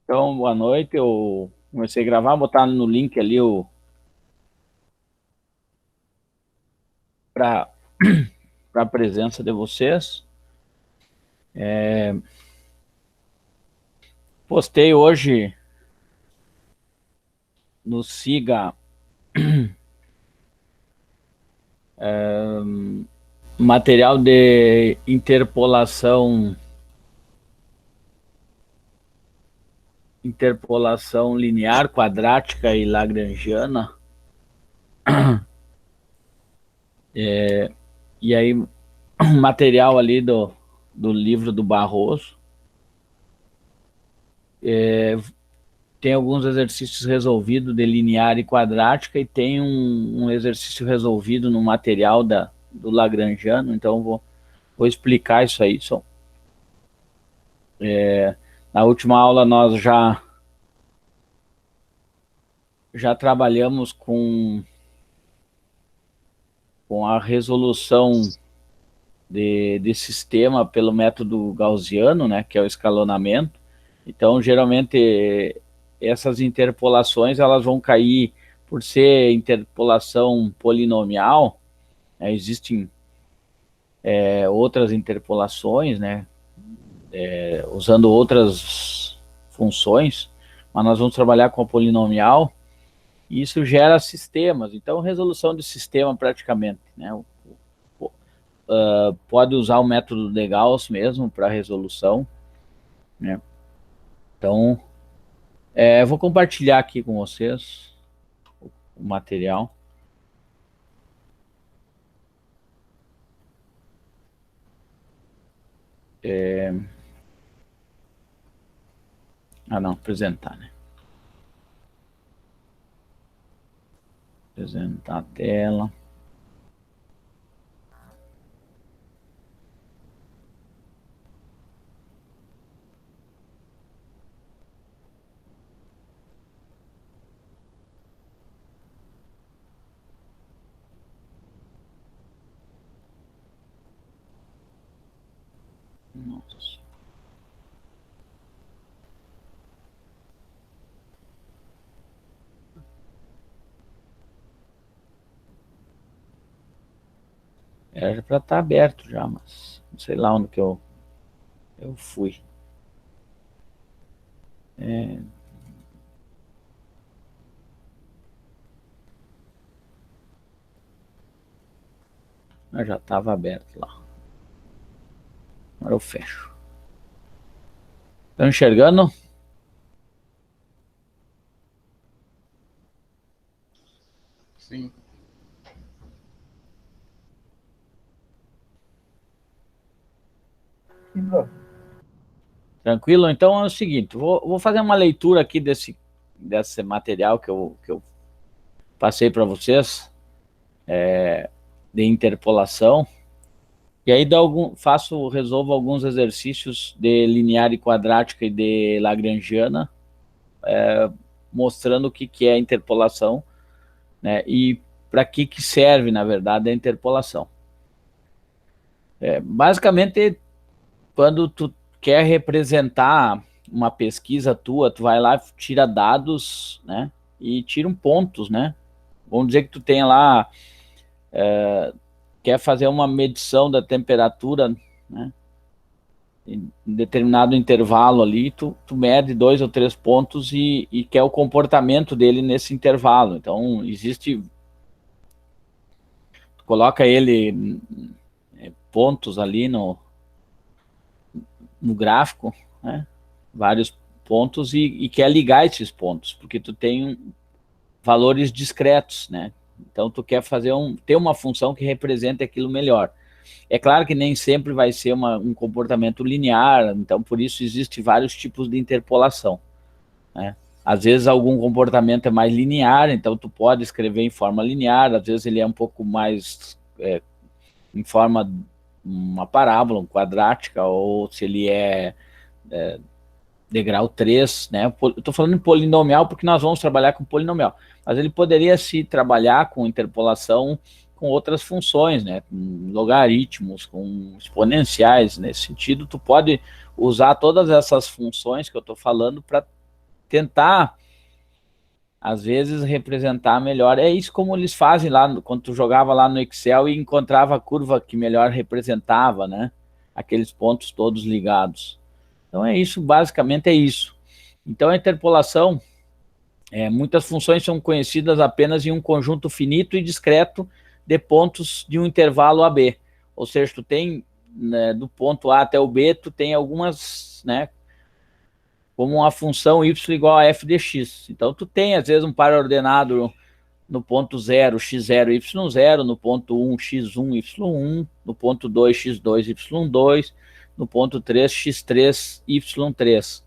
Então, boa noite. Eu comecei a gravar, botar no link ali para a presença de vocês. Postei hoje no Siga material de interpolação linear, quadrática e lagrangiana. E aí, material ali do livro do Barroso. Tem alguns exercícios resolvidos de linear e quadrática e tem um exercício resolvido no material do Lagrangiano, então vou explicar isso aí. Na última aula nós já trabalhamos com a resolução de sistema pelo método gaussiano, né, que é o escalonamento. Então, geralmente, essas interpolações elas vão cair por ser interpolação polinomial, né, existem outras interpolações, né, usando outras funções, mas nós vamos trabalhar com a polinomial, e isso gera sistemas. Então, resolução de sistema praticamente, né, pode usar o método de Gauss mesmo para resolução, né. Então, vou compartilhar aqui com vocês o material. Não, apresentar, né? Apresentar a tela. Nossa. Era para estar aberto já, mas não sei lá onde que eu fui. Mas já estava aberto lá. Agora eu fecho. Estão enxergando? Sim. Tranquilo? Então é o seguinte, vou fazer uma leitura aqui desse material que eu passei para vocês, de interpolação, e aí resolvo alguns exercícios de linear e quadrática e de lagrangiana, mostrando o que é interpolação, né, e para que serve, na verdade, a interpolação. Basicamente, quando tu quer representar uma pesquisa tua, tu vai lá, tira dados, né, e tira pontos, né. Vamos dizer que tu tenha lá, quer fazer uma medição da temperatura, né, em determinado intervalo ali, tu mede 2 ou 3 pontos e quer o comportamento dele nesse intervalo. Então, coloca ele pontos ali no gráfico, né, vários pontos e quer ligar esses pontos, porque tu tem valores discretos, né? Então tu quer ter uma função que represente aquilo melhor. É claro que nem sempre vai ser um comportamento linear, então por isso existem vários tipos de interpolação, né? Às vezes algum comportamento é mais linear, então tu pode escrever em forma linear, às vezes ele é um pouco mais em forma uma parábola, quadrática, ou se ele é de grau 3, né? Eu estou falando em polinomial porque nós vamos trabalhar com polinomial, mas ele poderia se trabalhar com interpolação com outras funções, né? Com logaritmos, com exponenciais. Nesse sentido, tu pode usar todas essas funções que eu estou falando para tentar, às vezes, representar melhor. É isso como eles fazem lá, quando tu jogava lá no Excel e encontrava a curva que melhor representava, né? Aqueles pontos todos ligados. Então é isso, basicamente é isso. Então a interpolação, muitas funções são conhecidas apenas em um conjunto finito e discreto de pontos de um intervalo AB. Ou seja, tu tem, né, do ponto A até o B, tu tem algumas, né, como uma função y igual a f de x. Então tu tem, às vezes, um par ordenado no ponto 0, x0, y0, no ponto 1, x1, y1, no ponto 2, x2, y2, no ponto 3, x3, y3.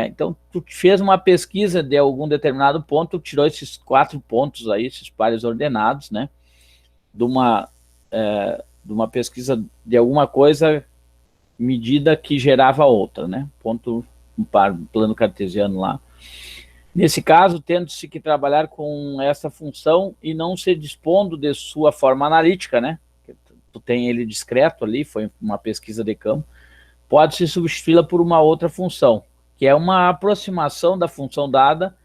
Então, tu fez uma pesquisa de algum determinado ponto, tirou esses 4 pontos aí, esses pares ordenados, né? De uma pesquisa de alguma coisa, medida que gerava outra, né? Ponto, um plano cartesiano lá. Nesse caso, tendo-se que trabalhar com essa função e não se dispondo de sua forma analítica, né? Tu tem ele discreto ali, foi uma pesquisa de campo, pode-se substituí-la por uma outra função, que é uma aproximação da função dada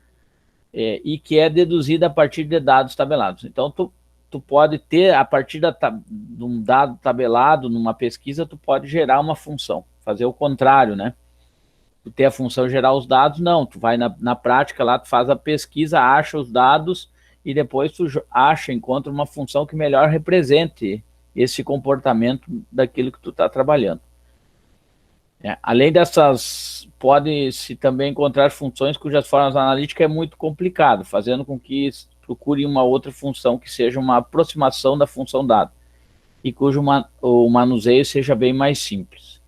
e que é deduzida a partir de dados tabelados. Então, tu pode ter, a partir de um dado tabelado, numa pesquisa, tu pode gerar uma função, fazer o contrário, né? Tu ter a função gerar os dados, não, tu vai na prática lá, tu faz a pesquisa, acha os dados e depois tu encontra uma função que melhor represente esse comportamento daquilo que tu está trabalhando. Além dessas, pode-se também encontrar funções cujas formas analíticas é muito complicado, fazendo com que procure uma outra função que seja uma aproximação da função dada e cujo o manuseio seja bem mais simples.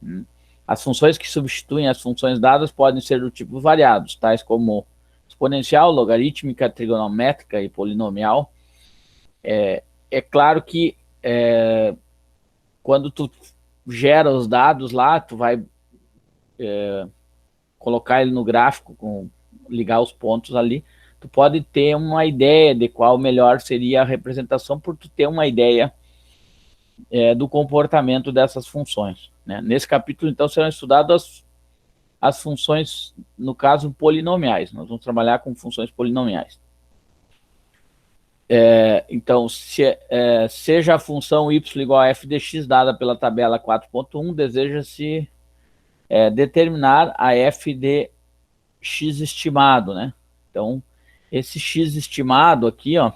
As funções que substituem as funções dadas podem ser do tipo variados, tais como exponencial, logarítmica, trigonométrica e polinomial. É claro que quando tu gera os dados lá, tu vai colocar ele no gráfico, ligar os pontos ali, tu pode ter uma ideia de qual melhor seria a representação, por tu ter uma ideia do comportamento dessas funções, né? Nesse capítulo, então, serão estudadas as funções, no caso, polinomiais. Nós vamos trabalhar com funções polinomiais. Então, seja a função y igual a f de x dada pela tabela 4.1, deseja-se determinar a f de x estimado, né? Então, esse x estimado aqui, ó,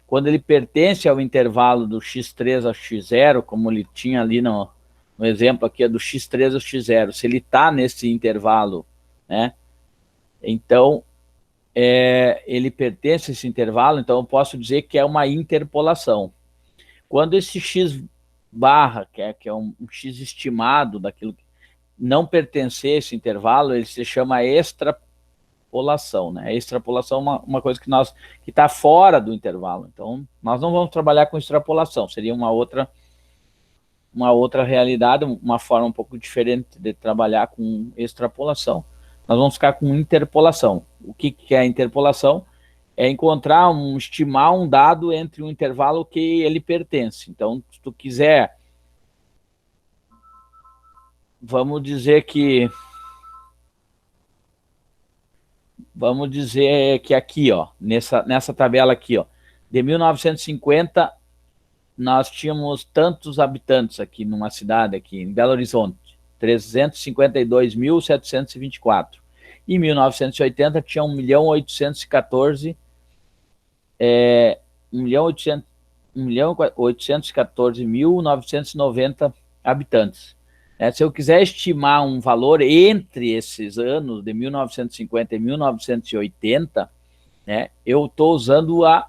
quando ele pertence ao intervalo do x3 ao x0, como ele tinha ali no exemplo aqui, do x3 ao x0, se ele está nesse intervalo, né? Então, ele pertence a esse intervalo, então eu posso dizer que é uma interpolação. Quando esse x barra, que é um x estimado daquilo que não pertencer a esse intervalo, ele se chama extrapolação, né? A extrapolação é uma coisa que está fora do intervalo. Então, nós não vamos trabalhar com extrapolação, seria uma outra realidade, uma forma um pouco diferente de trabalhar com extrapolação. Nós vamos ficar com interpolação. O que é a interpolação? É estimar um dado entre um intervalo que ele pertence. Então, se tu quiser, vamos dizer que aqui, ó, nessa tabela aqui, ó, de 1950, nós tínhamos tantos habitantes aqui numa cidade, aqui em Belo Horizonte, 352.724. Em 1980 tinha 1.814.990 habitantes. Se eu quiser estimar um valor entre esses anos, de 1950 e 1980, eu estou usando a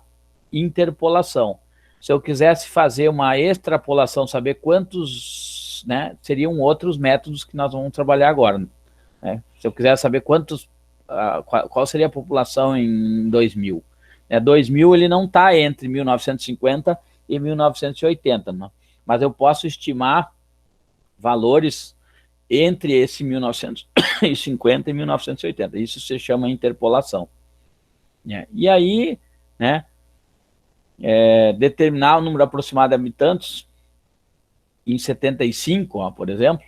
interpolação. Se eu quisesse fazer uma extrapolação, saber quantos, seriam outros métodos que nós vamos trabalhar agora. Se eu quiser saber qual seria a população em 2000. 2000 ele não está entre 1950 e 1980, não? Mas eu posso estimar valores entre esse 1950 e 1980. Isso se chama interpolação. E aí, determinar o número aproximado de habitantes em 75, por exemplo,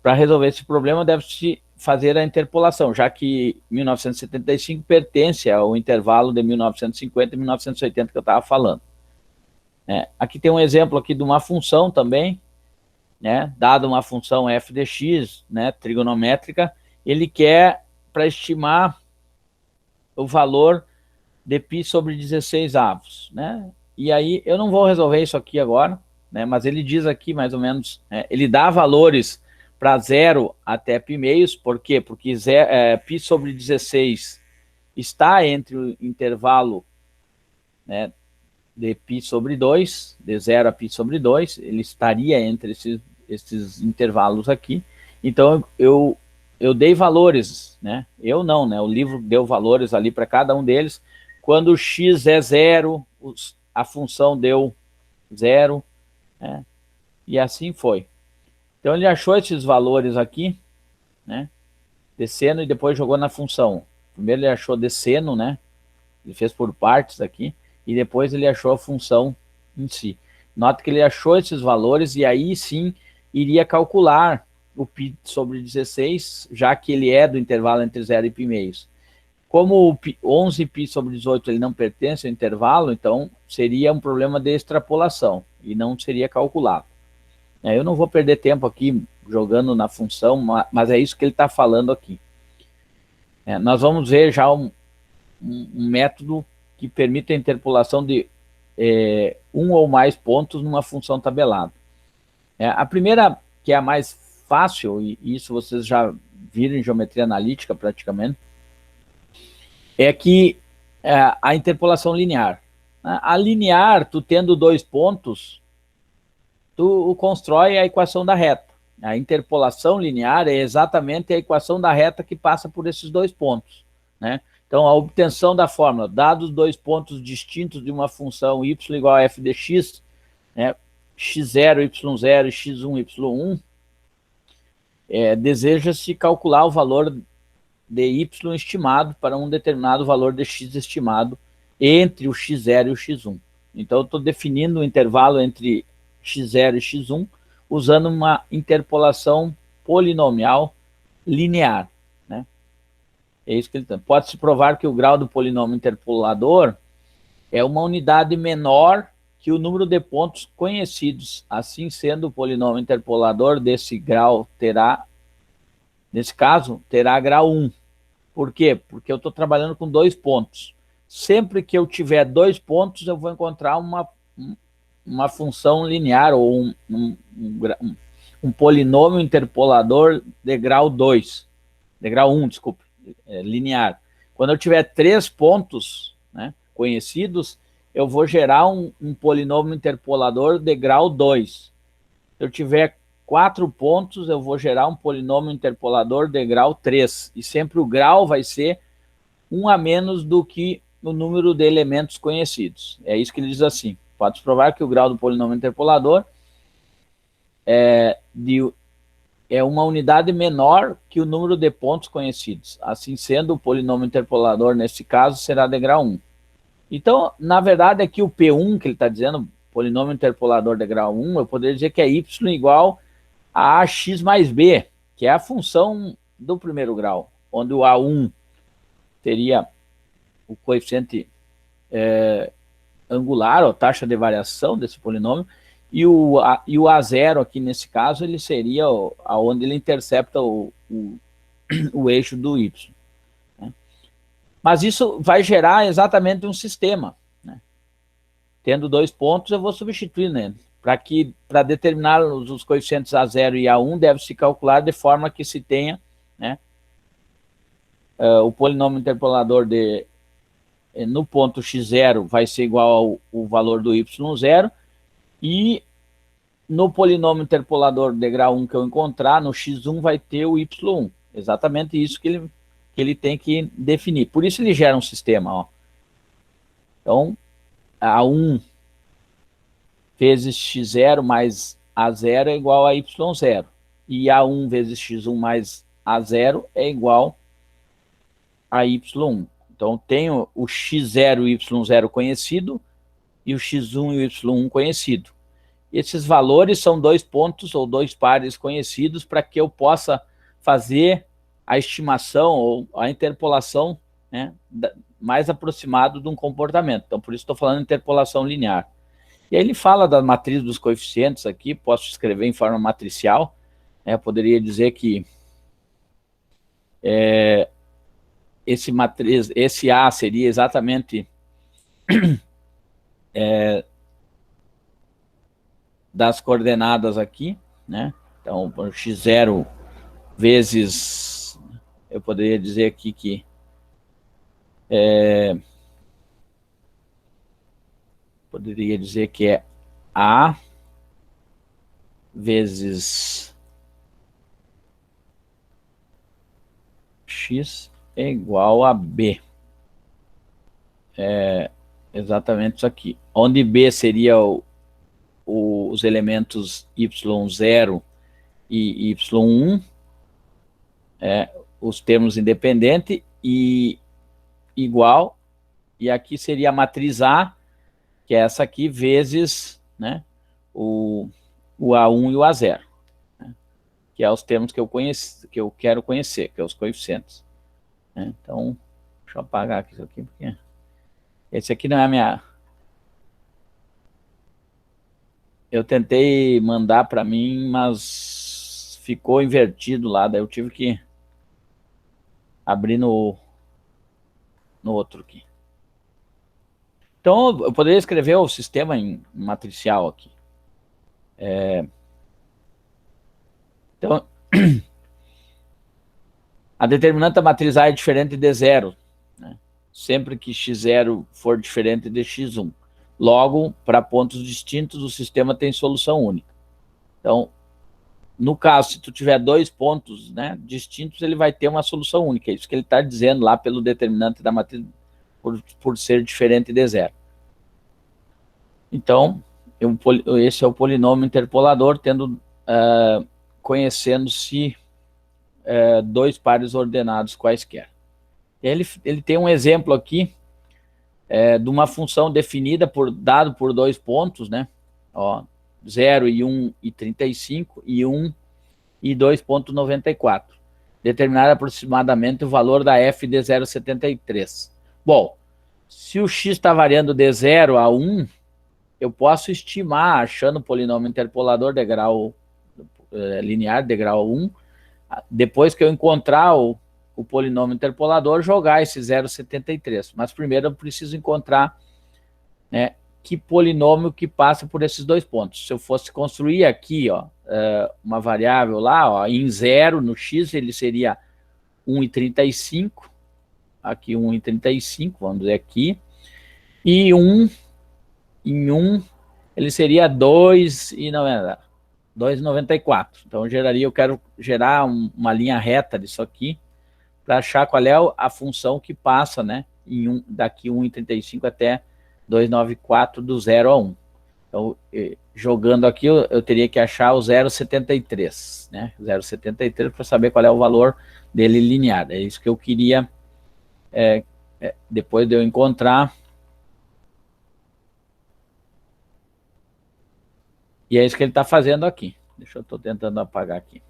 para resolver esse problema deve-se fazer a interpolação, já que 1975 pertence ao intervalo de 1950 e 1980 que eu estava falando. Aqui tem um exemplo aqui de uma função também, dada uma função f de x, trigonométrica, ele quer para estimar o valor de π sobre 16 avos, E aí, eu não vou resolver isso aqui agora, mas ele diz aqui, mais ou menos, ele dá valores para 0 até π meios, por quê? Porque π sobre 16 está entre o intervalo de π sobre 2, de 0 a π sobre 2, ele estaria entre esses intervalos aqui. Então, eu dei valores, eu não, o livro deu valores ali para cada um deles. Quando o x é 0, a função deu 0, e assim foi. Então, ele achou esses valores aqui, descendo, e depois jogou na função. Primeiro ele achou descendo, ele fez por partes aqui, e depois ele achou a função em si. Nota que ele achou esses valores, e aí sim iria calcular o π sobre 16, já que ele é do intervalo entre 0 e π meios. Como o 11π sobre 18 ele não pertence ao intervalo, então seria um problema de extrapolação, e não seria calculado. Eu não vou perder tempo aqui jogando na função, mas é isso que ele está falando aqui. Nós vamos ver já um método que permite a interpolação de um ou mais pontos numa função tabelada. A primeira, que é a mais fácil, e isso vocês já viram em geometria analítica praticamente, é que a interpolação linear. A linear, tu tendo 2 pontos, tu constrói a equação da reta. A interpolação linear é exatamente a equação da reta que passa por esses 2 pontos. Então, a obtenção da fórmula, dados 2 pontos distintos de uma função y igual a f de x, x0, y0 e x1, y1, deseja-se calcular o valor de y estimado para um determinado valor de x estimado entre o x0 e o x1. Então, eu estou definindo o intervalo entre x0 e x1 usando uma interpolação polinomial linear. É isso que ele tem. Pode-se provar que o grau do polinômio interpolador é uma unidade menor que o número de pontos conhecidos. Assim sendo, o polinômio interpolador desse grau terá, nesse caso, terá grau 1. Por quê? Porque eu estou trabalhando com 2 pontos. Sempre que eu tiver 2 pontos, eu vou encontrar uma função linear, ou um polinômio interpolador de grau 2. De grau 1, desculpe. Linear. Quando eu tiver 3 pontos conhecidos, eu vou gerar um polinômio interpolador de grau 2. Se eu tiver 4 pontos, eu vou gerar um polinômio interpolador de grau 3. E sempre o grau vai ser 1 a menos do que o número de elementos conhecidos. É isso que ele diz assim. Pode provar que o grau do polinômio interpolador é uma unidade menor que o número de pontos conhecidos. Assim sendo, o polinômio interpolador, nesse caso, será de grau 1. Então, na verdade, aqui o P1, que ele está dizendo, polinômio interpolador de grau 1, eu poderia dizer que é y igual a ax mais b, que é a função do primeiro grau, onde o A1 teria o coeficiente angular, ou taxa de variação desse polinômio, e o A0 aqui nesse caso, ele seria onde ele intercepta o eixo do y. Mas isso vai gerar exatamente um sistema. Tendo 2 pontos, eu vou substituir nele. Para determinar os coeficientes A0 e A1, deve-se calcular de forma que se tenha o polinômio interpolador no ponto x0 vai ser igual ao valor do y0, e no polinômio interpolador de grau 1 que eu encontrar, no x1 vai ter o y1. Exatamente isso que ele tem que definir. Por isso ele gera um sistema. Então, A1 vezes x0 mais A0 é igual a y0. E A1 vezes x1 mais A0 é igual a y1. Então, tenho o x0 e o y0 conhecido e o x1 e o y1 conhecido. Esses valores são 2 pontos ou 2 pares conhecidos para que eu possa fazer a estimação ou a interpolação, né, mais aproximado de um comportamento. Então, por isso estou falando de interpolação linear. E aí ele fala da matriz dos coeficientes aqui, posso escrever em forma matricial, né, poderia dizer que esse A seria exatamente das coordenadas aqui, né? Então, x0 vezes, eu poderia dizer aqui que poderia dizer que é A vezes x é igual a B. Exatamente isso aqui. Onde B seria os elementos y0 e y1, os termos independentes, e igual, e aqui seria a matriz A, que é essa aqui, vezes, né, o A1 e o A0, né, que é os termos que eu quero conhecer, que é os coeficientes. Né? Então, deixa eu apagar aqui isso aqui, porque esse aqui não é a minha... Eu tentei mandar para mim, mas ficou invertido lá, daí eu tive que abrir no outro aqui. Então, eu poderia escrever o sistema em matricial aqui. Então, a determinante da matriz A é diferente de zero, né? Sempre que x0 for diferente de x1. Logo, para pontos distintos, o sistema tem solução única. Então, no caso, se tu tiver dois pontos, né, distintos, ele vai ter uma solução única. É isso que ele está dizendo lá pelo determinante da matriz, por ser diferente de zero. Então, esse é o polinômio interpolador, conhecendo-se dois pares ordenados quaisquer. Ele tem um exemplo aqui de uma função definida dado por dois pontos, né? Ó, 0 e 1 e 35, e 1 e 2,94. Determinar aproximadamente o valor da f de 0,73. Bom, se o x está variando de 0 a 1, eu posso estimar, achando o polinômio interpolador de grau linear de grau 1, depois que eu encontrar o polinômio interpolador, jogar esse 0,73. Mas primeiro eu preciso encontrar, né, que polinômio que passa por esses dois pontos. Se eu fosse construir aqui, ó, uma variável lá, ó, em 0 no x, ele seria 1,35, aqui 1,35, vamos dizer aqui, e 1 em 1, ele seria 2,94. Então, eu quero gerar uma linha reta disso aqui, para achar qual é a função que passa, né, daqui 1,35 até 2,94, do 0 a 1. Então, jogando aqui, eu teria que achar o 0,73, né, 0,73, para saber qual é o valor dele linear. É isso que eu queria, depois de eu encontrar. E é isso que ele está fazendo aqui. Deixa eu estar tentando apagar aqui.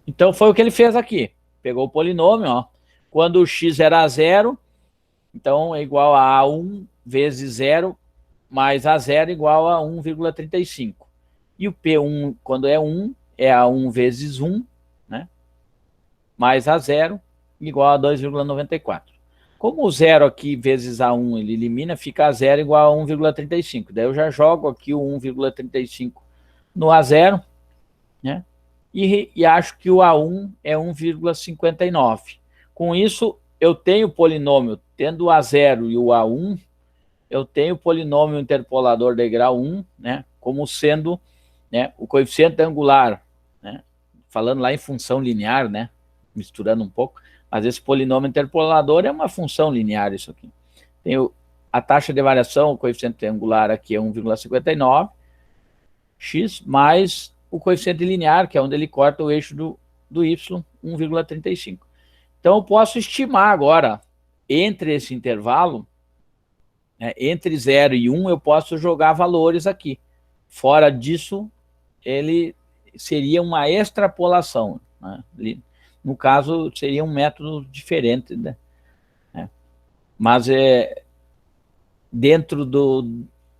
Então, foi o que ele fez aqui. Pegou o polinômio, ó. Quando o x era 0, então é igual a A1 vezes 0, mais A0 igual a 1,35. E o P1, quando é 1, é A1 vezes 1, né? Mais A0 igual a 2,94. Como o 0 aqui vezes A1 ele elimina, fica A0 igual a 1,35. Daí eu já jogo aqui o 1,35 no A0, né? E acho que o A1 é 1,59. Com isso, eu tenho o polinômio, tendo o A0 e o A1, eu tenho o polinômio interpolador de grau 1, né, como sendo, né, o coeficiente angular, né, falando lá em função linear, né, misturando um pouco, mas esse polinômio interpolador é uma função linear, isso aqui. Tem a taxa de variação, o coeficiente angular aqui é 1,59, x, mais o coeficiente linear, que é onde ele corta o eixo do y, 1,35. Então, eu posso estimar agora, entre esse intervalo, né, entre 0 e 1, eu posso jogar valores aqui. Fora disso, ele seria uma extrapolação, né? No caso, seria um método diferente, né? Mas dentro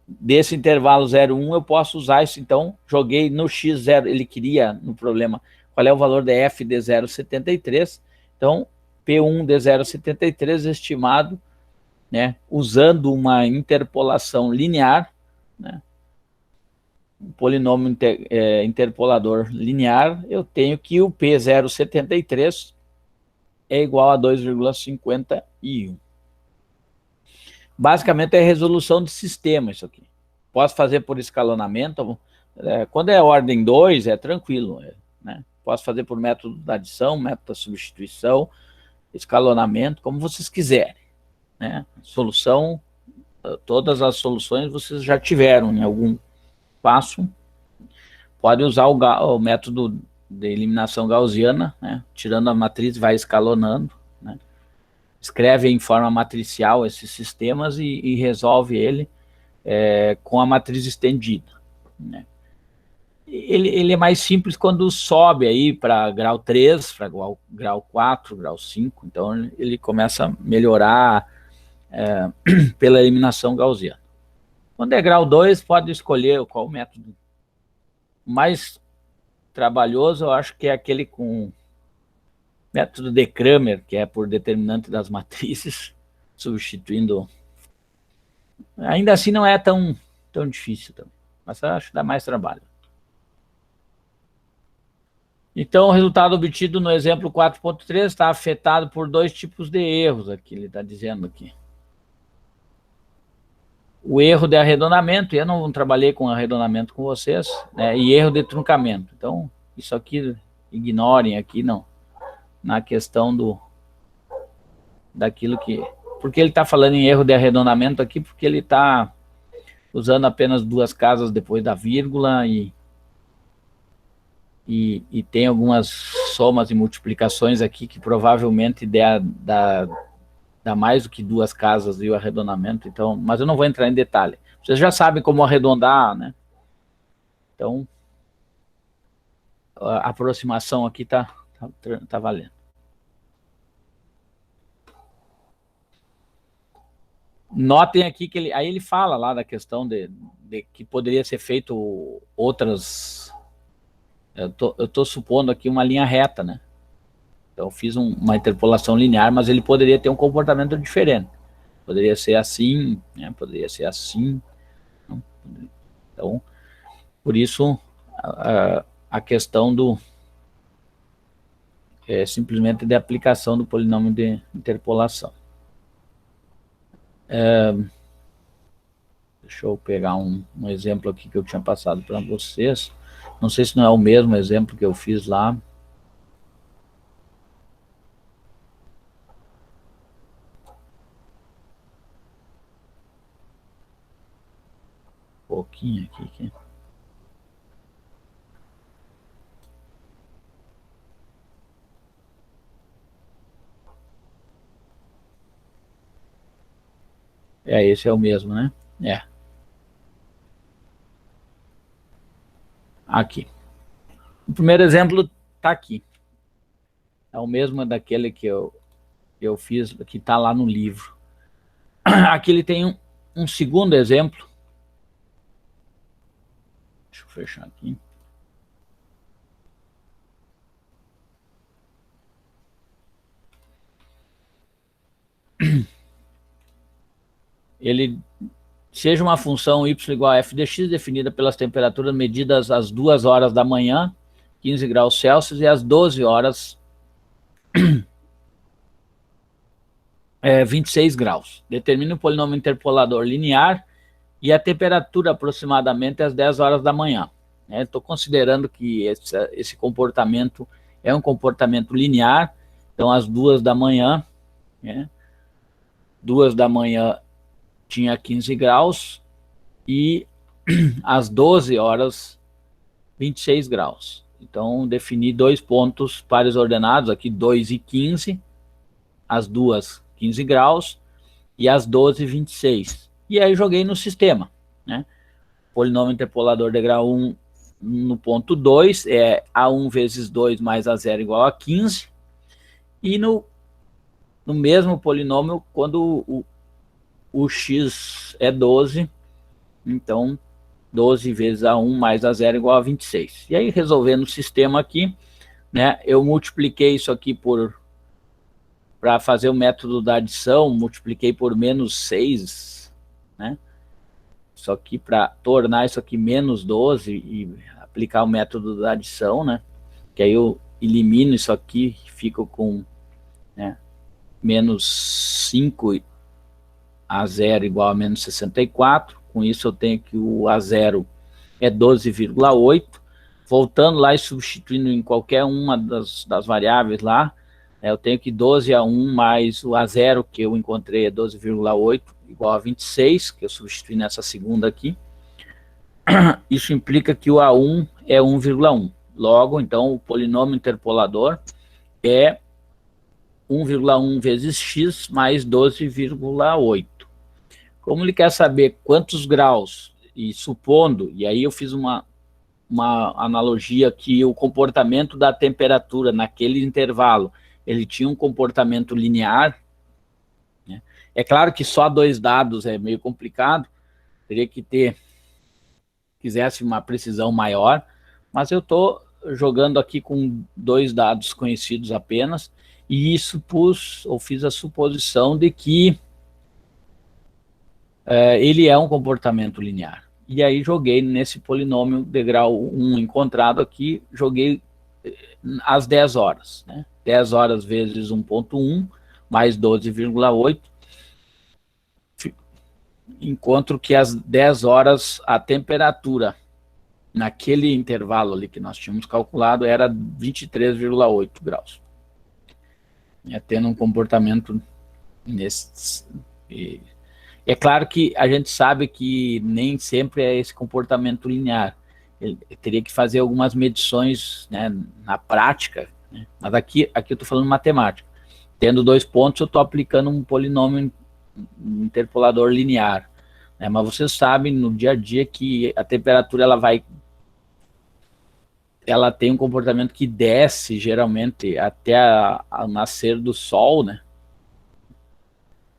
desse intervalo 0,1 eu posso usar isso. Então, joguei no x0, ele queria no problema qual é o valor de f de 0,73, então P1 de 0,73 estimado, né, usando uma interpolação linear, né, um polinômio interpolador linear, eu tenho que o P0,73 é igual a 2,51. Basicamente é resolução de sistema isso aqui. Posso fazer por escalonamento. Quando é ordem 2, é tranquilo, né? Posso fazer por método da adição, método da substituição, escalonamento, como vocês quiserem, né? Solução, todas as soluções vocês já tiveram em algum passo. Pode usar o método de eliminação gaussiana, né? Tirando a matriz, vai escalonando, né? Escreve em forma matricial esses sistemas e resolve ele com a matriz estendida, né? Ele é mais simples quando sobe aí para grau 3, para grau 4, grau 5, então ele começa a melhorar pela eliminação gaussiana. Quando é grau 2, pode escolher qual método mais trabalhoso. Eu acho que é aquele com método de Cramer, que é por determinante das matrizes, substituindo. Ainda assim não é tão difícil também, mas eu acho que dá mais trabalho. Então, o resultado obtido no exemplo 4.3 está afetado por dois tipos de erros aqui, ele está dizendo aqui. O erro de arredondamento, eu não trabalhei com arredondamento com vocês, né, e erro de truncamento. Então, isso aqui, ignorem aqui, não. Na questão daquilo que... Porque ele está falando em erro de arredondamento aqui, porque ele está usando apenas duas casas depois da vírgula e tem algumas somas e multiplicações aqui que provavelmente dá mais do que duas casas e o arredondamento. Então, mas eu não vou entrar em detalhe. Vocês já sabem como arredondar, né? Então, a aproximação aqui tá valendo. Notem aqui que aí ele fala lá da questão de que poderia ser feito outras... Eu tô supondo aqui uma linha reta, né? Então, eu fiz uma interpolação linear, mas ele poderia ter um comportamento diferente. Poderia ser assim, né? Poderia ser assim. Então, por isso, a questão simplesmente de aplicação do polinômio de interpolação. Deixa eu pegar um exemplo aqui que eu tinha passado para vocês. Não sei se não é o mesmo exemplo que eu fiz lá. Um pouquinho aqui. Esse é o mesmo, né? Aqui. O primeiro exemplo está aqui. É o mesmo daquele que eu fiz, que está lá no livro. Aqui ele tem um segundo exemplo. Deixa eu fechar aqui. Ele seja uma função y igual a f de x definida pelas temperaturas medidas às 2 horas da manhã, 15 graus Celsius, e às 12 horas 26 graus. Determine o polinômio interpolador linear e a temperatura aproximadamente às 10 horas da manhã. Estou considerando que esse comportamento é um comportamento linear. Então, às 2 da manhã, 2 da manhã tinha 15 graus e às 12 horas 26 graus. Então, defini dois pontos pares ordenados, aqui 2 e 15, as duas 15 graus e as 12 26. E aí joguei no sistema, né? polinômio interpolador degrau 1 no ponto 2 é A1 vezes 2 mais A0 igual a 15. E no mesmo polinômio, quando o x é 12, então 12 vezes A1 mais A0 igual a 26. E aí, resolvendo o sistema aqui, né, eu multipliquei isso aqui para fazer o método da adição, multipliquei por menos 6, né? Isso aqui para tornar isso aqui menos 12 e aplicar o método da adição, né? Que aí eu elimino isso aqui, fico com, né, menos 5 A0 igual a menos 64. Com isso eu tenho que o A0 é 12,8. Voltando lá e substituindo em qualquer uma das variáveis lá, eu tenho que 12A1 mais o A0, que eu encontrei, é 12,8, igual a 26, que eu substituí nessa segunda aqui. Isso implica que o A1 é 1,1. Logo, então, o polinômio interpolador é 1,1 vezes x mais 12,8. Como ele quer saber quantos graus, e supondo, e aí eu fiz uma analogia que o comportamento da temperatura naquele intervalo, ele tinha um comportamento linear, né? É claro que só 2 dados é meio complicado, teria que ter, quisesse uma precisão maior, mas eu estou jogando aqui com 2 dados conhecidos apenas, e fiz a suposição de que ele é um comportamento linear. E aí joguei nesse polinômio degrau 1 encontrado aqui, joguei às 10 horas, né? 10 horas vezes 1,1 mais 12,8. Encontro que às 10 horas a temperatura naquele intervalo ali que nós tínhamos calculado era 23,8 graus. Tendo um comportamento nesse... É claro que a gente sabe que nem sempre é esse comportamento linear. Ele teria que fazer algumas medições, né, na prática, né? Mas aqui eu estou falando matemática. Tendo 2 pontos, eu estou aplicando um polinômio interpolador linear, né? Mas você sabe no dia a dia que a temperatura ela tem um comportamento que desce geralmente até ao nascer do sol, né?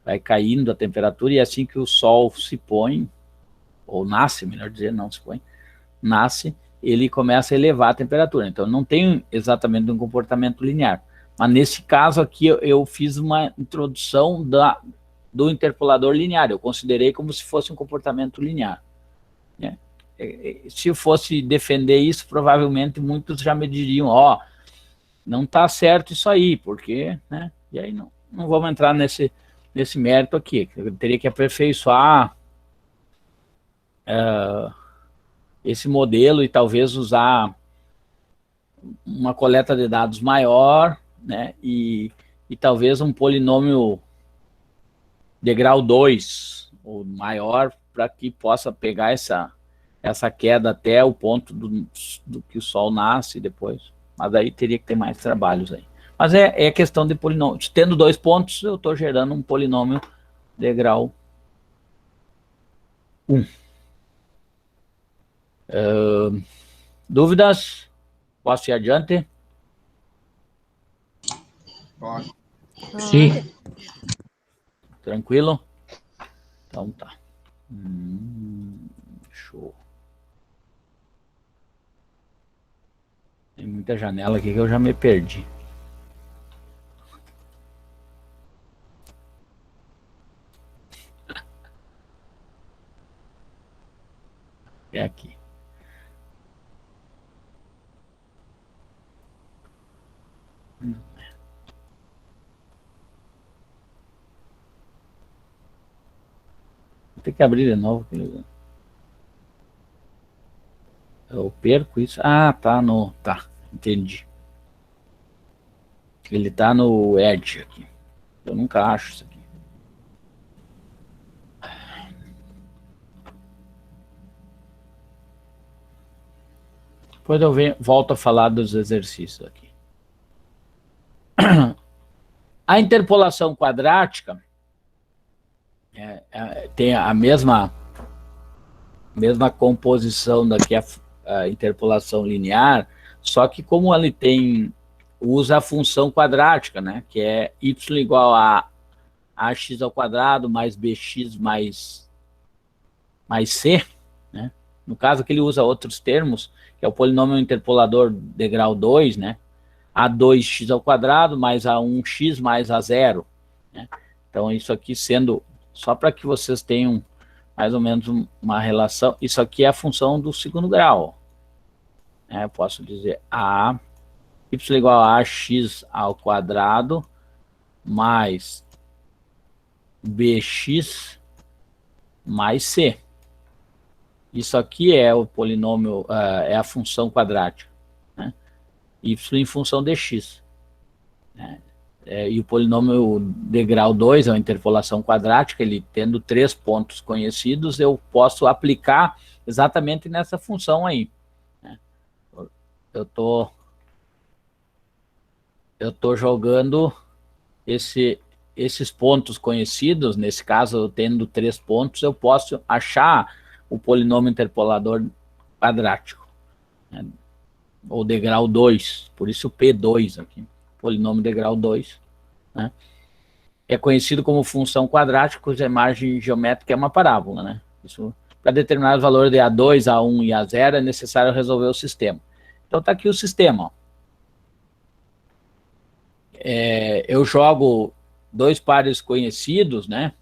Vai caindo a temperatura, e assim que o sol se põe, ou nasce, melhor dizer, não se põe, nasce, ele começa a elevar a temperatura. Então não tem exatamente um comportamento linear. Mas nesse caso aqui eu fiz uma introdução do interpolador linear, eu considerei como se fosse um comportamento linear, né? Se eu fosse defender isso, provavelmente muitos já me diriam, não está certo isso aí, porque, né? E aí não vamos entrar nesse mérito aqui. Eu teria que aperfeiçoar esse modelo e talvez usar uma coleta de dados maior, né? E talvez um polinômio de grau 2 ou maior, para que possa pegar essa queda até o ponto do que o Sol nasce depois. Mas aí teria que ter mais trabalhos aí. Mas é questão de polinômio. Tendo 2 pontos, eu estou gerando um polinômio de grau 1. Dúvidas? Posso ir adiante? Pode. Sim. Tranquilo? Então tá. Show. Tem muita janela aqui que eu já me perdi. É aqui. Vou ter que abrir de novo. Eu perco isso. Ah, tá no... Tá, entendi. Ele tá no Edge aqui. Eu nunca acho isso aqui. Depois eu volto a falar dos exercícios aqui. A interpolação quadrática tem a mesma mesma composição daqui a interpolação linear, só que como ele usa a função quadrática, né, que é y igual a ax ao quadrado mais bx mais c, né? No caso que ele usa outros termos, que é o polinômio interpolador de grau 2, né? A2x ao quadrado mais A1x mais A0, né? Então, isso aqui sendo, só para que vocês tenham mais ou menos uma relação, isso aqui é a função do segundo grau, né? Eu posso dizer a y igual a ax ao quadrado mais bx mais c. Isso aqui é o polinômio, é a função quadrática, né? Y em função de x, né? E o polinômio de grau 2 é uma interpolação quadrática, ele tendo 3 pontos conhecidos, eu posso aplicar exatamente nessa função aí, né? Eu tô jogando esses pontos conhecidos, nesse caso, eu tendo 3 pontos, eu posso achar o polinômio interpolador quadrático, né? Ou de grau 2, por isso o P2 aqui, polinômio de grau 2, né? É conhecido como função quadrática, cuja imagem geométrica é uma parábola, né? Isso, para determinar os valores de A2, A1 e A0, é necessário resolver o sistema. Então está aqui o sistema, ó. Eu jogo 2 pares conhecidos, né?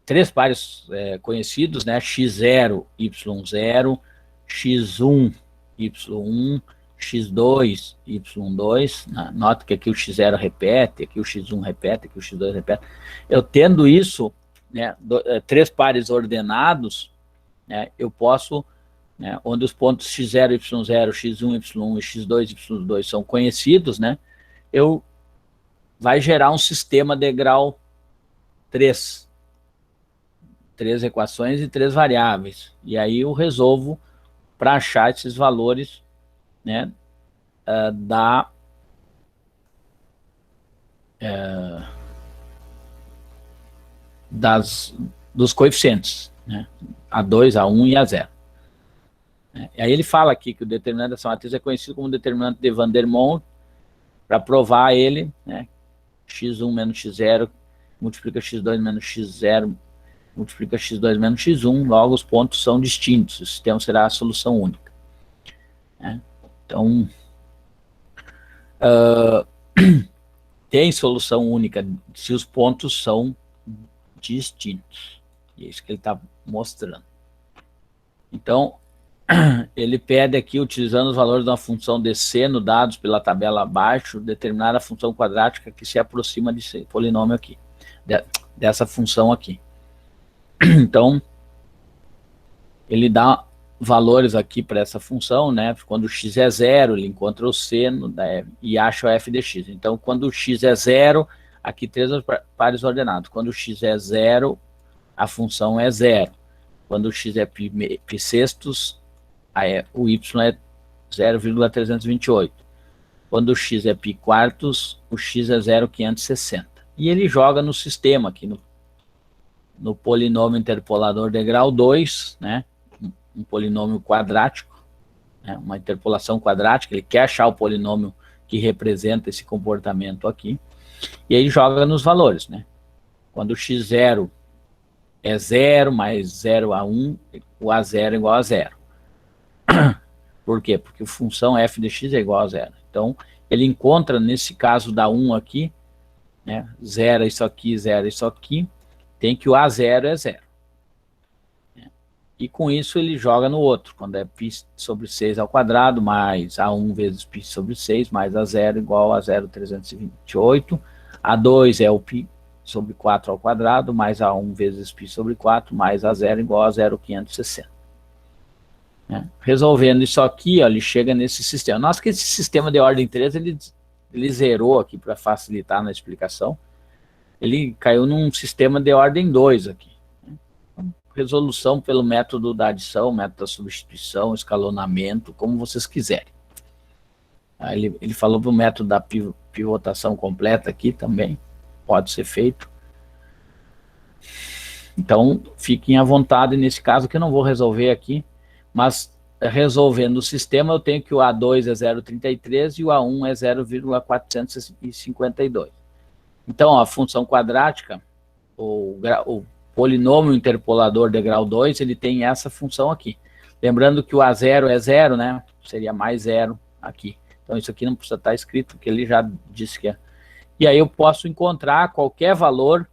3 pares conhecidos, né? X0, Y0, X1, Y1, X2, Y2, nota que aqui o X0 repete, aqui o X1 repete, aqui o X2 repete. Eu tendo isso, né, 3 pares ordenados, né, eu posso, né, onde os pontos X0, Y0, X1, Y1 e X2, Y2 são conhecidos, né, vai gerar um sistema de grau 3 equações e 3 variáveis, e aí eu resolvo para achar esses valores, né, dos coeficientes, né, A2, A1 e A0. E aí ele fala aqui que o determinante dessa matriz é conhecido como determinante de Van der Monde, para provar ele, né, x1 menos x0 multiplica x2 menos x0 multiplica x2 menos x1, logo os pontos são distintos, o sistema será a solução única, né? Então, tem solução única se os pontos são distintos, e é isso que ele está mostrando. Então, ele pede aqui, utilizando os valores de uma função de seno dados pela tabela abaixo, determinar a função quadrática que se aproxima desse polinômio aqui, dessa função aqui. Então, ele dá valores aqui para essa função, né? Quando o x é 0, ele encontra o seno e acha o f de x. Então, quando o x é 0, aqui 3 pares ordenados. Quando o x é 0, a função é 0. Quando o x é π sextos, o y é 0,328. Quando o x é π quartos, o x é 0,560. E ele joga no sistema aqui, no polinômio interpolador de grau 2, né? Um polinômio quadrático, né? Uma interpolação quadrática, ele quer achar o polinômio que representa esse comportamento aqui, e aí joga nos valores, né? Quando o x0 é 0, mais 0 a 1, o A0 é igual a 0. Por quê? Porque a função f de x é igual a 0. Então, ele encontra, nesse caso da 1 aqui, né, 0 isso aqui, 0 isso aqui, tem que o A0 é 0. E com isso ele joga no outro, quando é π sobre 6 ao quadrado, mais A1 vezes π sobre 6, mais A0 igual a 0,328. A2 é o π sobre 4 ao quadrado, mais A1 vezes π sobre 4, mais A0 igual a 0,560. Resolvendo isso aqui, ó, ele chega nesse sistema. Nossa, que esse sistema de ordem 3, ele zerou aqui para facilitar na explicação. Ele caiu num sistema de ordem 2 aqui. Resolução pelo método da adição, método da substituição, escalonamento, como vocês quiserem. Ele falou para o método da pivotação completa aqui também, pode ser feito. Então, fiquem à vontade nesse caso, que eu não vou resolver aqui, mas resolvendo o sistema, eu tenho que o A2 é 0,33 e o A1 é 0,452. Então, ó, a função quadrática, o polinômio interpolador de grau 2, ele tem essa função aqui. Lembrando que o A0 é 0, né? Seria mais 0 aqui. Então, isso aqui não precisa estar escrito, porque ele já disse que é. E aí eu posso encontrar qualquer valor,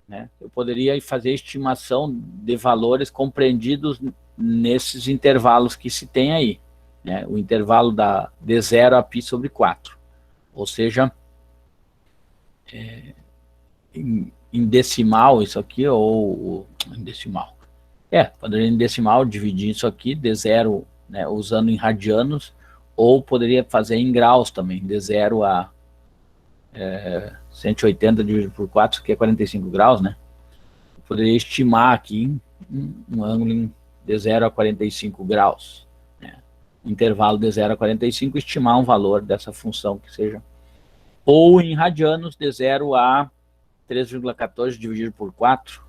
né? Eu poderia fazer estimação de valores compreendidos nesses intervalos que se tem aí, né? O intervalo de 0 a π sobre 4. Ou seja, em decimal isso aqui, ou em decimal. Poderia em decimal dividir isso aqui, de 0, né, usando em radianos, ou poderia fazer em graus também, de 0 a 180 dividido por 4, isso aqui é 45 graus, né? Eu poderia estimar aqui um ângulo de 0 a 45 graus, né? Intervalo de 0 a 45, estimar um valor dessa função que seja, ou em radianos, de 0 a 3,14 dividido por 4.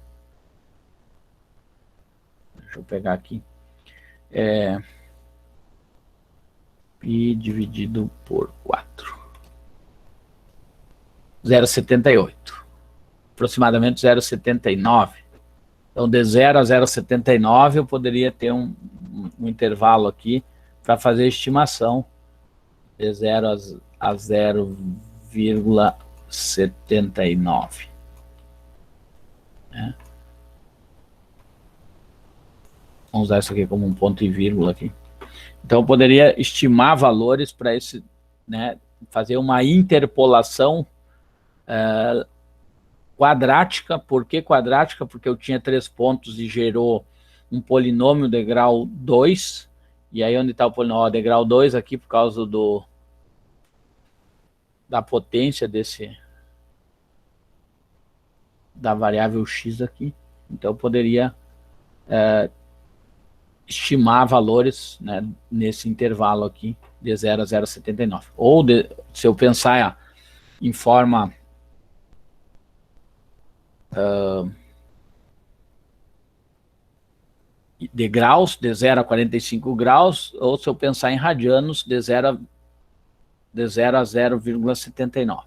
Deixa eu pegar aqui. Π dividido por 4. 0,78. Aproximadamente 0,79. Então, de 0 a 0,79, eu poderia ter um intervalo aqui para fazer a estimação de 0 a 0,79. Né? Vamos usar isso aqui como um ponto e vírgula aqui. Então, eu poderia estimar valores para esse, né, fazer uma interpolação quadrática. Por que quadrática? Porque eu tinha 3 pontos e gerou um polinômio de grau 2. E aí, onde está o polinômio de grau 2? Aqui, por causa da potência da variável x aqui. Então, eu poderia estimar valores, né, nesse intervalo aqui, de 0 a 0,79. Ou, se eu pensar em forma de graus, de 0 a 45 graus, ou se eu pensar em radianos, de 0 a 0,79.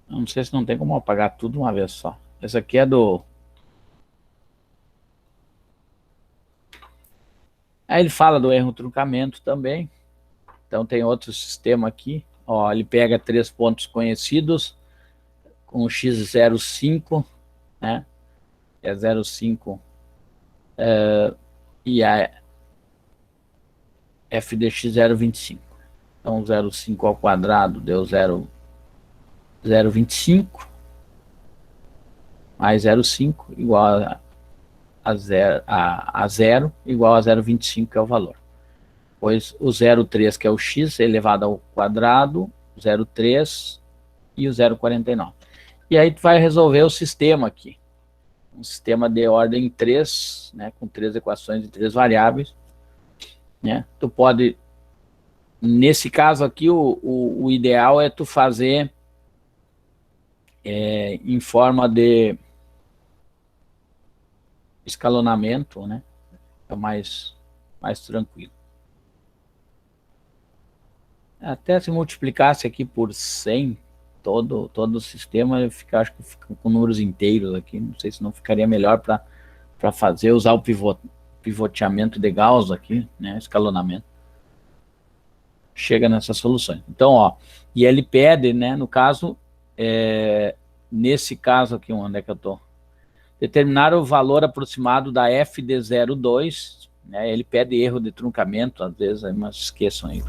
Eu não sei se não tem como apagar tudo uma vez só. Esse aqui é do... Aí ele fala do erro truncamento também. Então tem outro sistema aqui. Ó, ele pega 3 pontos conhecidos com o x0,5, né? É 0,5 e a f de x 0,25. Então 0,5 ao quadrado deu 0,25 mais 0,5 igual a 0 igual a 0,25, que é o valor. Pois o 0,3, que é o x elevado ao quadrado, 0,3 e o 0,49. E aí tu vai resolver o sistema aqui. Um sistema de ordem 3, né, com 3 equações de 3 variáveis. Né? Tu pode, nesse caso aqui, o ideal é tu fazer em forma de escalonamento, né? É mais tranquilo. Até se multiplicasse aqui por 100, todo o sistema, acho que fica com números inteiros aqui. Não sei se não ficaria melhor para usar o pivoteamento de Gauss aqui, né? Escalonamento. Chega nessas soluções. Então, ó, e ele pede, né? No caso, nesse caso aqui, onde é que eu estou? Determinar o valor aproximado da f de 0,2, né? Ele pede erro de truncamento, às vezes, mas esqueçam aí.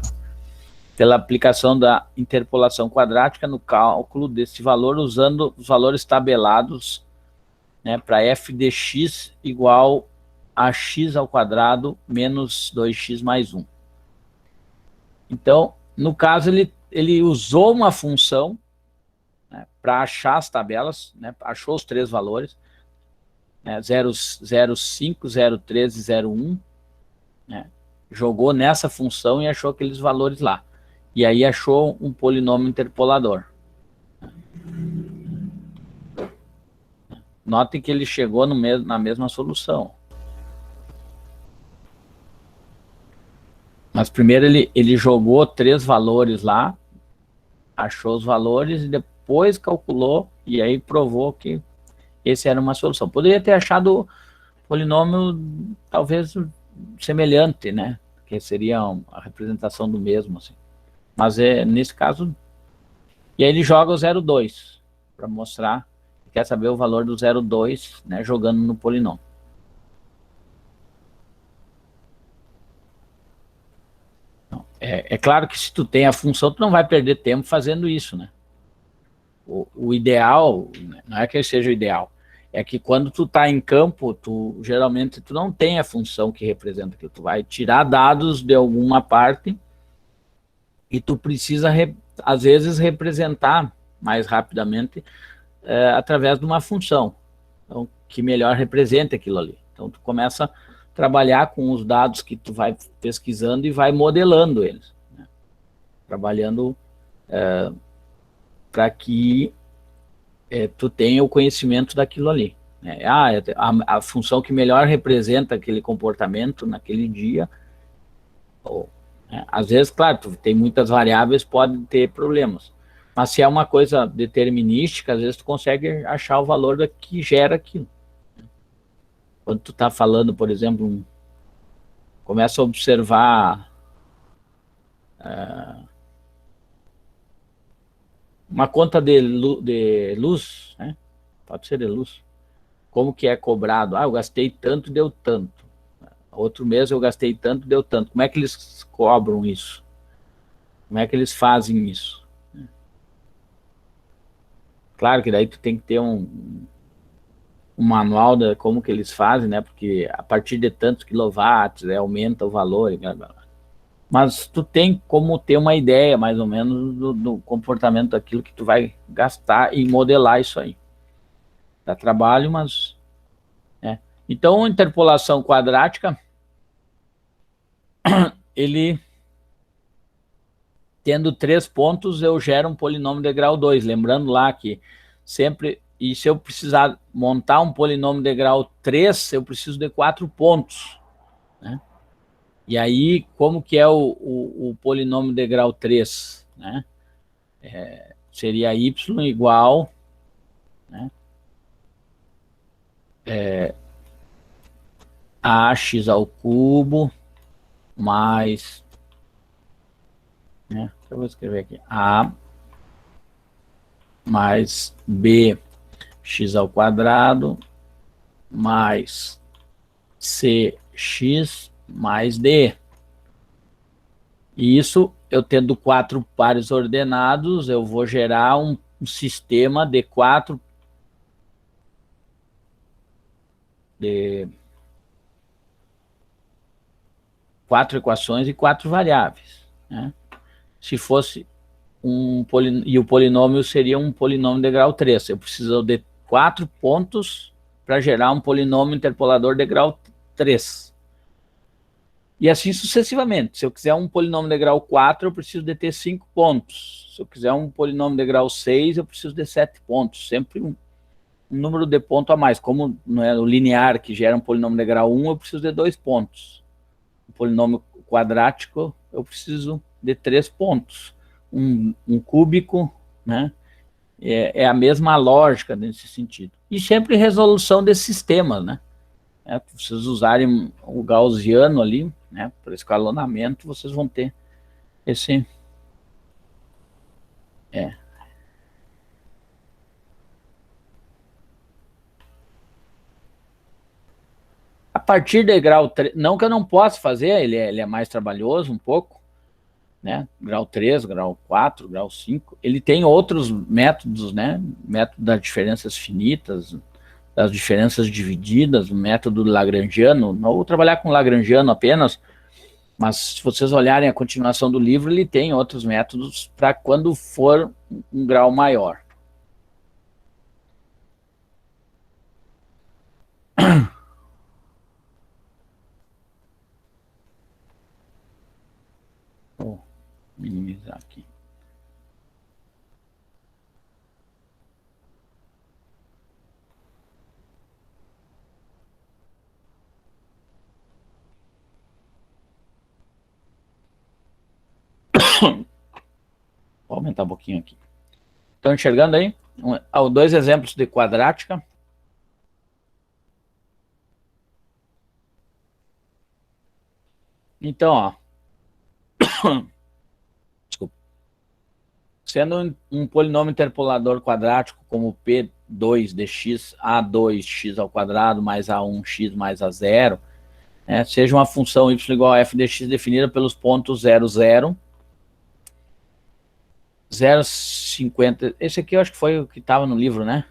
Pela aplicação da interpolação quadrática no cálculo desse valor, usando os valores tabelados, né, para f de x igual a x ao quadrado menos 2x mais 1. Então, no caso, ele usou uma função, né, para achar as tabelas, né, achou os 3 valores, né, 0,5, 0,13, 0,1, né, jogou nessa função e achou aqueles valores lá. E aí achou um polinômio interpolador. Notem que ele chegou na mesma solução. Mas primeiro ele jogou 3 valores lá, achou os valores e depois calculou e aí provou que esse era uma solução. Poderia ter achado polinômio talvez semelhante, né? Que seria a representação do mesmo, assim. Mas nesse caso... E aí ele joga o 0,2 para mostrar, quer saber o valor do 0,2, né, jogando no polinômio. É claro que se tu tem a função, tu não vai perder tempo fazendo isso, né? O ideal, não é que seja o ideal, é que quando tu está em campo, geralmente tu não tem a função que representa aquilo. Tu vai tirar dados de alguma parte e tu precisa, às vezes, representar mais rapidamente através de uma função, então, que melhor representa aquilo ali. Então, tu começa a trabalhar com os dados que tu vai pesquisando e vai modelando eles, né? Trabalhando para que tu tenha o conhecimento daquilo ali, né? A função que melhor representa aquele comportamento naquele dia, né? Às vezes, claro, tu tem muitas variáveis, pode ter problemas, mas se é uma coisa determinística, às vezes tu consegue achar o valor que gera aquilo. Quando tu está falando, por exemplo, começa a observar uma conta de luz, né? Pode ser de luz. Como que é cobrado? Eu gastei tanto, deu tanto. Outro mês eu gastei tanto, deu tanto. Como é que eles cobram isso? Como é que eles fazem isso? Claro que daí tu tem que ter um manual de como que eles fazem, né? Porque a partir de tantos quilowatts, aumenta o valor e blá, blá, blá. Mas tu tem como ter uma ideia, mais ou menos, do comportamento daquilo que tu vai gastar e modelar isso aí. Dá trabalho, mas... Então, interpolação quadrática, ele, tendo 3 pontos, eu gero um polinômio de grau 2. Lembrando lá que sempre... E se eu precisar montar um polinômio de grau 3, eu preciso de 4 pontos, né? E aí, como que é o polinômio de grau 3? Né? Seria y igual, né, ax ao cubo mais, né, eu vou escrever aqui, a mais b x ao quadrado mais cx mais d. E isso, eu tendo 4 pares ordenados, eu vou gerar um sistema de 4 equações e 4 variáveis, né? Se fosse e o polinômio seria um polinômio de grau 3. Eu preciso de 4 pontos para gerar um polinômio interpolador de grau 3. E assim sucessivamente. Se eu quiser um polinômio de grau 4, eu preciso de ter 5 pontos. Se eu quiser um polinômio de grau 6, eu preciso de 7 pontos. Sempre um número de ponto a mais. Como não é o linear que gera um polinômio de grau 1, eu preciso de 2 pontos. O polinômio quadrático, eu preciso de 3 pontos. Um cúbico, né? É a mesma lógica nesse sentido. E sempre resolução de sistemas, né? Se vocês usarem o gaussiano ali, né, para escalonamento, vocês vão ter esse... A partir de grau 3, não que eu não possa fazer, ele é mais trabalhoso um pouco, né? Grau 3, grau 4, grau 5, ele tem outros métodos, né? Método das diferenças finitas, das diferenças divididas, o método lagrangiano. Não vou trabalhar com lagrangiano apenas, mas se vocês olharem a continuação do livro, ele tem outros métodos para quando for um grau maior. Vou minimizar aqui. Vou aumentar um pouquinho aqui. Estão enxergando aí? Dois exemplos de quadrática. Então, ó. Desculpa. Sendo um polinômio interpolador quadrático como P2 de x, A2x ao quadrado mais A1x mais A0, né, seja uma função y igual a f de x definida pelos pontos 0, 0, 0,50. Esse aqui eu acho que foi o que estava no livro, né?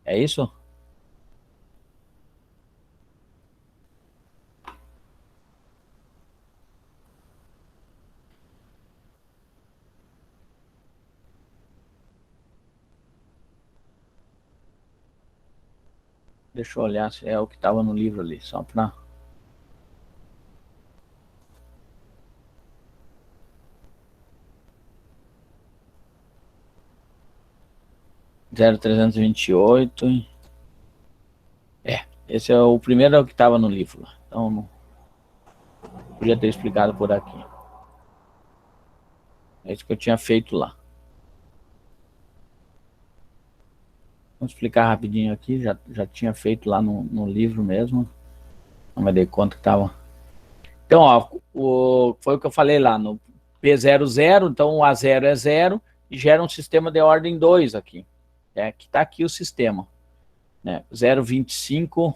É isso? Deixa eu olhar se é o que estava no livro ali, só para... Zero trezentos e vinte e oito. Esse é o primeiro que estava no livro. Então, não podia ter explicado por aqui. É isso que eu tinha feito lá. Vamos explicar rapidinho aqui. Já tinha feito lá no livro mesmo. Não me dei conta que estava... Então, ó, foi o que eu falei lá no P00. Então, o A0 é 0 e gera um sistema de ordem 2 aqui. Que está aqui o sistema. 0,25.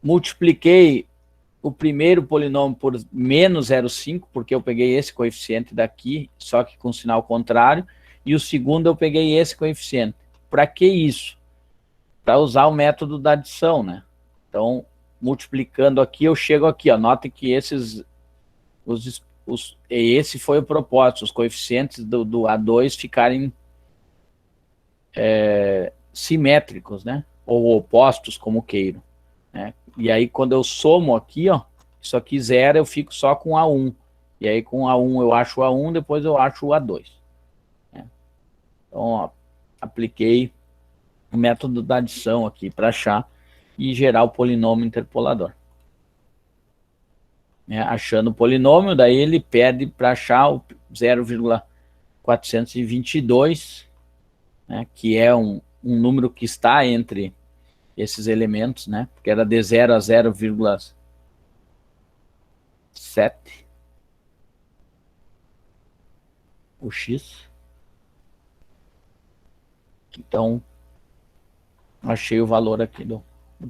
Multipliquei o primeiro polinômio por menos 0,5, porque eu peguei esse coeficiente daqui, só que com sinal contrário, e o segundo eu peguei esse coeficiente. Para que isso? Para usar o método da adição, né? Então, multiplicando aqui, eu chego aqui, ó. Notem que esse foi o propósito, os coeficientes do A2 ficarem simétricos, né? Ou opostos, como queiro. Né? E aí, quando eu somo aqui, ó, isso aqui zero, eu fico só com A1. E aí, com A1 eu acho o A1, depois eu acho o A2. Né? Então, ó, apliquei o método da adição aqui para achar e gerar o polinômio interpolador. Achando o polinômio, daí ele pede para achar o 0,422, né, que é um número que está entre esses elementos, né, porque era de 0 a 0,7 o x. Então, achei o valor aqui do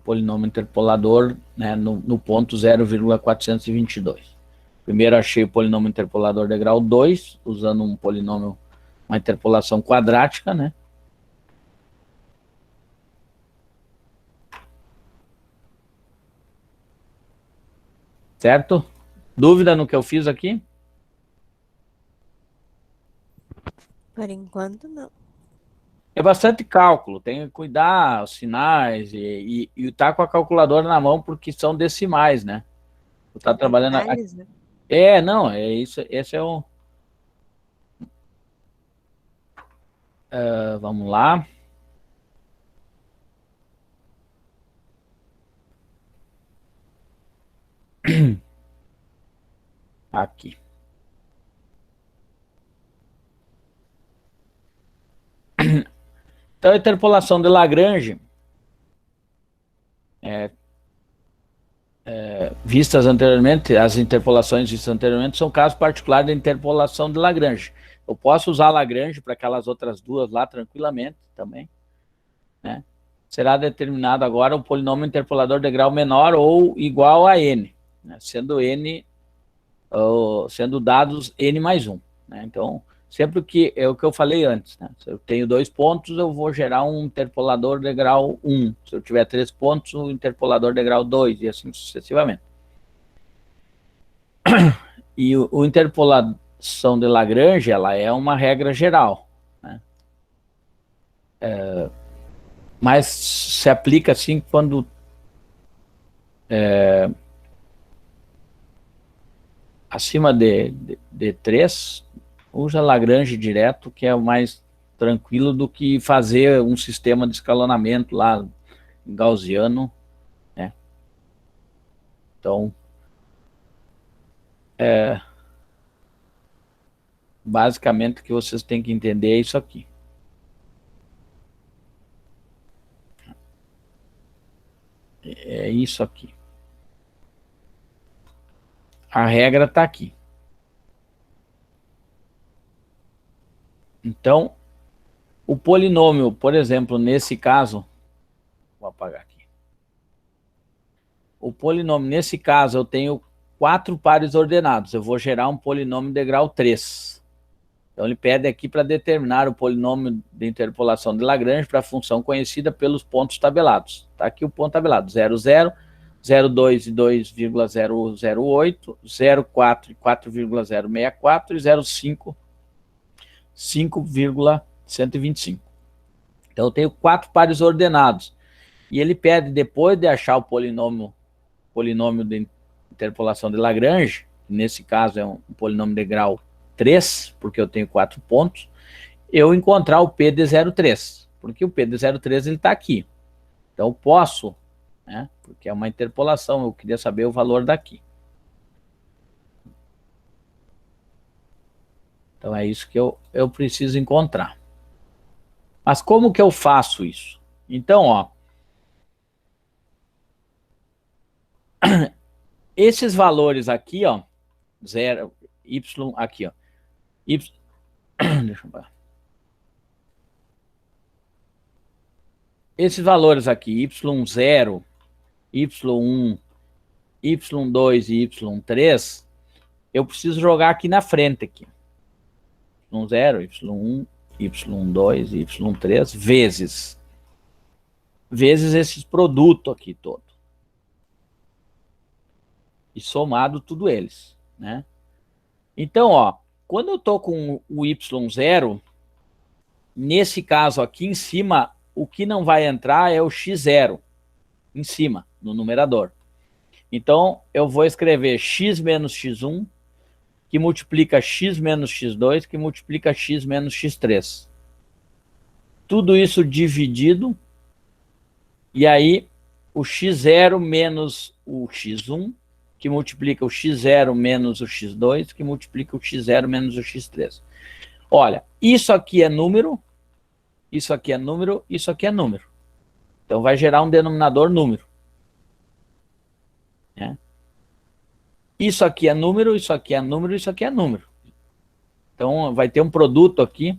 polinômio interpolador, né, no ponto 0,422. Primeiro achei o polinômio interpolador de grau 2, usando um polinômio, uma interpolação quadrática, né? Certo? Dúvida no que eu fiz aqui? Por enquanto, não. É bastante cálculo, tem que cuidar os sinais e tá com a calculadora na mão porque são decimais, né? Tu tá trabalhando... Análise. Não, é isso, esse é o... vamos lá. Aqui. Então, a interpolação de Lagrange, vistas anteriormente, as interpolações vistas anteriormente, são casos particulares da interpolação de Lagrange. Eu posso usar Lagrange para aquelas outras duas lá tranquilamente também, né? Será determinado agora o polinômio interpolador de grau menor ou igual a n, né? Sendo dados n mais 1. Né? Então, sempre que é o que eu falei antes, né? Se eu tenho 2 pontos, eu vou gerar um interpolador de grau 1. Se eu tiver 3 pontos, um interpolador de grau 2, e assim sucessivamente. E o interpolação de Lagrange, ela é uma regra geral, né? Mas se aplica assim quando acima de 3, usa Lagrange direto, que é o mais tranquilo do que fazer um sistema de escalonamento lá, gaussiano, né? Então, basicamente o que vocês têm que entender é isso aqui. É isso aqui. A regra está aqui. Então, o polinômio, por exemplo, nesse caso, vou apagar aqui. O polinômio, nesse caso, eu tenho 4 pares ordenados. Eu vou gerar um polinômio de grau 3. Então, ele pede aqui para determinar o polinômio de interpolação de Lagrange para a função conhecida pelos pontos tabelados. Está aqui o ponto tabelado: 0, 0, 0,2 e 2,008, 0,4 e 4,064 e 0,5, 5,125. Então, eu tenho 4 pares ordenados. E ele pede, depois de achar o polinômio de interpolação de Lagrange, que nesse caso é um polinômio de grau 3, porque eu tenho 4 pontos, eu encontrar o P de 0,3, porque o P de 0,3 ele está aqui. Então, eu posso, né, porque é uma interpolação, eu queria saber o valor daqui. Então, é isso que eu preciso encontrar. Mas como que eu faço isso? Então, ó, esses valores aqui, ó, 0, y, aqui, ó, y, deixa eu ver. Esses valores aqui, y0, y1, y2 e y3, eu preciso jogar aqui na frente, aqui. y0, y1, y2 e y3, vezes esses produtos aqui todo. E somado tudo eles, né? Então, ó, quando eu tô com o y0, nesse caso aqui em cima, o que não vai entrar é o x0, em cima, no numerador. Então, eu vou escrever x menos x1, que multiplica x menos x2, que multiplica x menos x3. Tudo isso dividido, e aí o x0 menos o x1, que multiplica o x0 menos o x2, que multiplica o x0 menos o x3. Olha, isso aqui é número, isso aqui é número, isso aqui é número. Então, vai gerar um denominador número. Né? Isso aqui é número, isso aqui é número, isso aqui é número. Então, vai ter um produto aqui,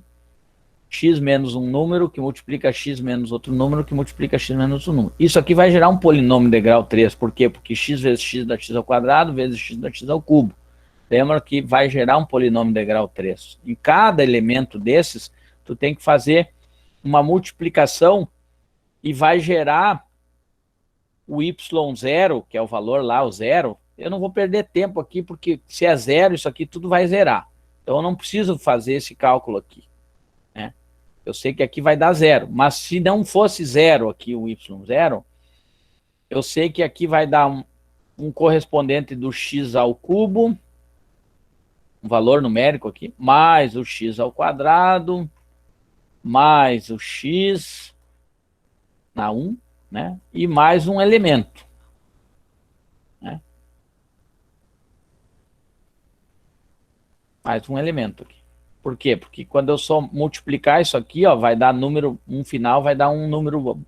x menos um número, que multiplica x menos outro número, que multiplica x menos um número. Isso aqui vai gerar um polinômio de grau 3. Por quê? Porque x vezes x dá x ao quadrado, vezes x dá x ao cubo. Lembra que vai gerar um polinômio de grau 3. Em cada elemento desses, tu tem que fazer uma multiplicação e vai gerar o y0, que é o valor lá, o 0. Eu não vou perder tempo aqui, porque se é 0, isso aqui tudo vai zerar. Então, eu não preciso fazer esse cálculo aqui. Né? Eu sei que aqui vai dar 0, mas se não fosse 0 aqui, o y0, eu sei que aqui vai dar um correspondente do x ao cubo, um valor numérico aqui, mais o x ao quadrado, mais o x na 1, né? E mais um elemento. Né? Mais um elemento aqui. Por quê? Porque quando eu só multiplicar isso aqui, ó, vai dar número, um final vai dar um número.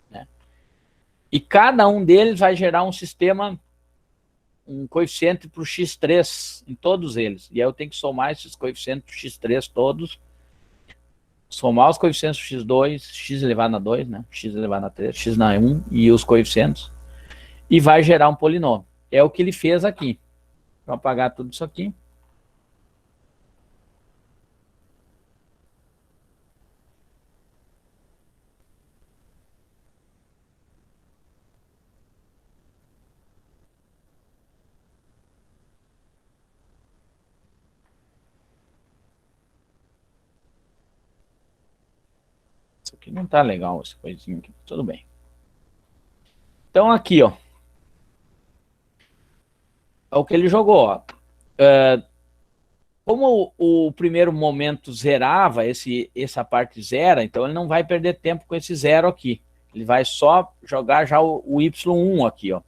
Né? E cada um deles vai gerar um sistema, um coeficiente para o x3 em todos eles. E aí eu tenho que somar esses coeficientes x3 todos, somar os coeficientes x2, x elevado a 2, né? X elevado a 3, x na 1 e os coeficientes, e vai gerar um polinômio. É o que ele fez aqui. Vou apagar tudo isso aqui. Isso aqui não tá legal, essa coisinha aqui. Tudo bem. Então aqui, ó. É o que ele jogou, ó. Como o primeiro momento zerava, essa parte zera, então ele não vai perder tempo com esse zero aqui. Ele vai só jogar já o Y1 aqui, ó.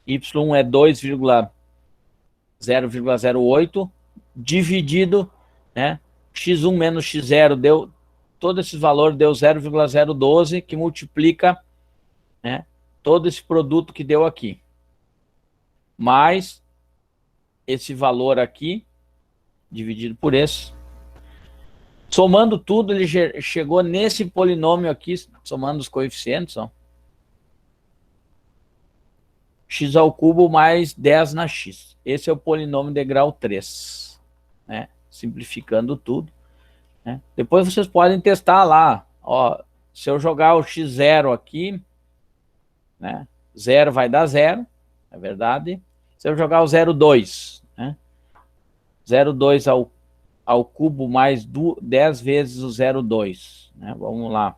Y1 é 2,0,08 dividido, né? X1 menos X0 deu, todo esse valor deu 0,012, que multiplica, né, todo esse produto que deu aqui. Mais esse valor aqui, dividido por esse. Somando tudo, ele chegou nesse polinômio aqui, somando os coeficientes, ó. X ao cubo mais 10 na x. Esse é o polinômio de grau 3, né? Simplificando tudo, né? Depois vocês podem testar lá, ó, se eu jogar o x0 aqui, né? 0 vai dar 0, é verdade. Se eu jogar o 0,2, né? 0,2 ao cubo mais 10 vezes o 0,2, né? Vamos lá.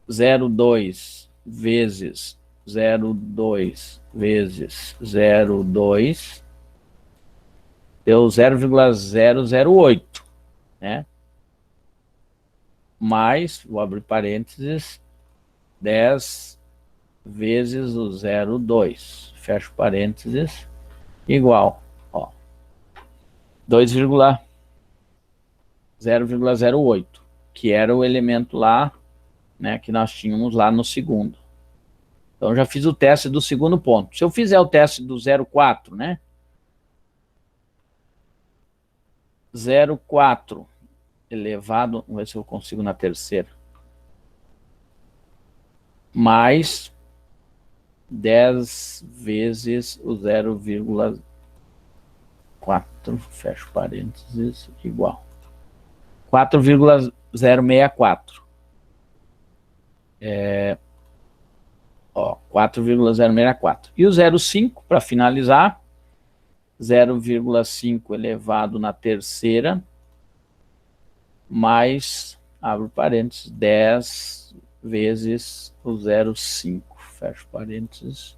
0,2 vezes 0,2 vezes 0,2 deu 0,008, né? Mais, vou abrir parênteses, 10 vezes o 0,2, fecho parênteses, igual, ó, 0,08, que era o elemento lá, né, que nós tínhamos lá no segundo. Então, já fiz o teste do segundo ponto. Se eu fizer o teste do 0,4, né? 0,4 elevado, vamos ver se eu consigo na terceira. Mais 10 vezes o 0,4, fecho parênteses, igual. 4,064. Ó, 4,064. E o 0,5, para finalizar, 0,5 elevado na terceira, mais, abro parênteses, 10 vezes o 0,5, fecho parênteses,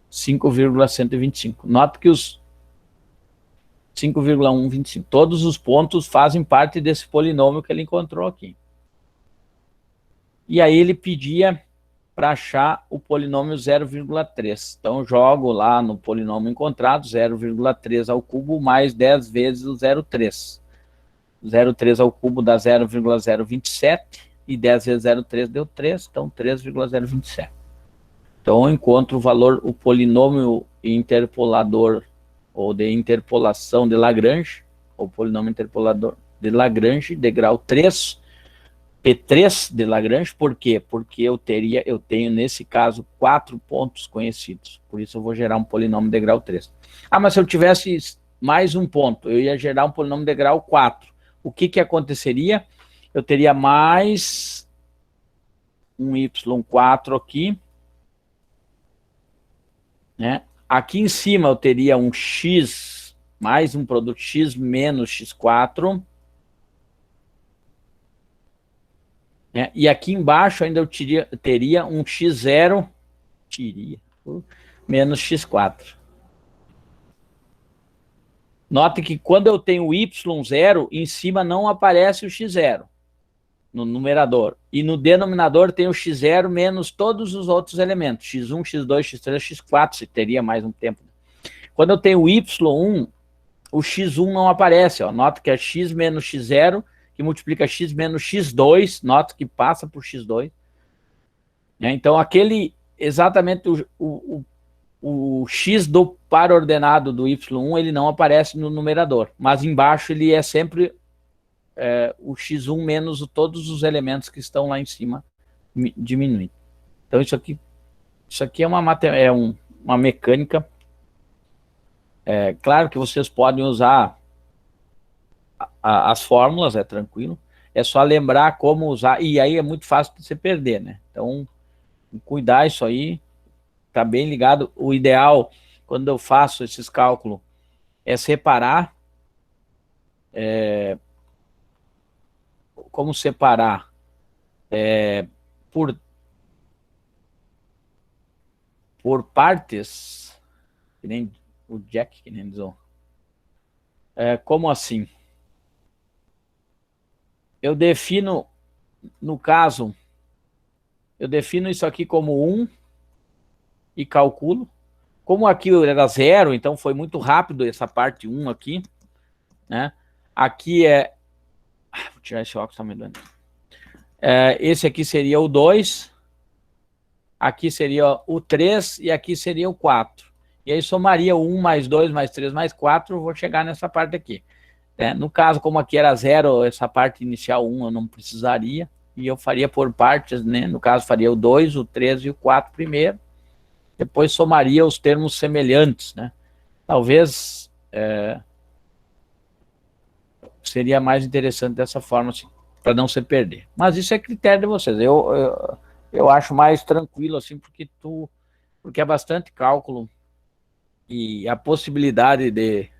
5,125. Nota que os 5,125, todos os pontos fazem parte desse polinômio que ele encontrou aqui. E aí ele pedia para achar o polinômio 0,3. Então, jogo lá no polinômio encontrado, 0,3 ao cubo mais 10 vezes o 0,3. 0,3 ao cubo dá 0,027, e 10 vezes 0,3 deu 3, então 3,027. Então, eu encontro o valor, o polinômio interpolador, ou de interpolação de Lagrange, ou polinômio interpolador de Lagrange, de grau 3, P3 de Lagrange. Por quê? Porque eu tenho nesse caso 4 pontos conhecidos, por isso eu vou gerar um polinômio de grau 3. Ah, mas se eu tivesse mais um ponto, eu ia gerar um polinômio de grau 4. O que aconteceria? Eu teria mais um y4 aqui, né? Aqui em cima eu teria um x, mais um produto x menos x4, né? E aqui embaixo ainda eu teria um x0, menos x4. Note que quando eu tenho y0, em cima não aparece o x0 no numerador. E no denominador tem o x0 menos todos os outros elementos. x1, x2, x3, x4, se teria mais um tempo. Quando eu tenho y1, o x1 não aparece. Ó. Nota que é x menos x0, que multiplica x menos x2. Nota que passa por x2. Então, exatamente o x do par ordenado do y1, ele não aparece no numerador. Mas embaixo ele é sempre o x1 menos todos os elementos que estão lá em cima diminuindo. Então, isso aqui é uma mecânica. Claro que vocês podem usar as fórmulas, é tranquilo. É só lembrar como usar, e aí é muito fácil de você perder, né? Então, cuidar isso aí, tá bem ligado. O ideal, quando eu faço esses cálculos, é separar. Como separar? Por partes, que nem O Jack, que nem diz. Como assim? Eu defino, no caso, eu defino isso aqui como 1 e calculo. Como aqui era 0, então foi muito rápido essa parte 1 aqui, né? Aqui vou tirar esse óculos, tá me doendo. Esse aqui seria o 2, aqui seria o 3 e aqui seria o 4. E aí somaria o 1 mais 2 mais 3 mais 4, eu vou chegar nessa parte aqui. No caso, como aqui era 0, essa parte inicial 1 eu não precisaria, e eu faria por partes, né? No caso, faria o 2, o 3 e o 4 primeiro, depois somaria os termos semelhantes, né? Talvez seria mais interessante dessa forma, assim, para não se perder. Mas isso é critério de vocês. Eu acho mais tranquilo, assim, porque é bastante cálculo e a possibilidade de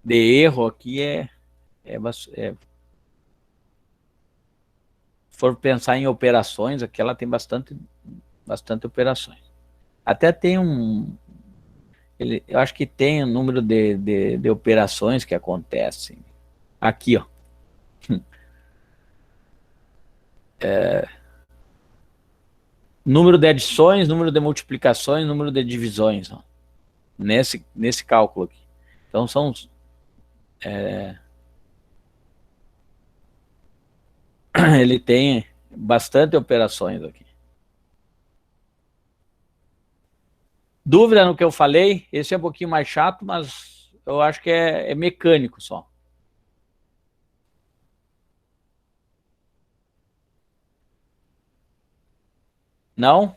erro aqui for pensar em operações, aqui ela tem bastante operações. Até tem eu acho que tem um número de operações que acontecem. Aqui, ó. Número de adições, número de multiplicações, número de divisões, ó. Nesse cálculo aqui. Então são ele tem bastante operações aqui. Dúvida no que eu falei? Esse é um pouquinho mais chato, mas eu acho que é mecânico só. Não?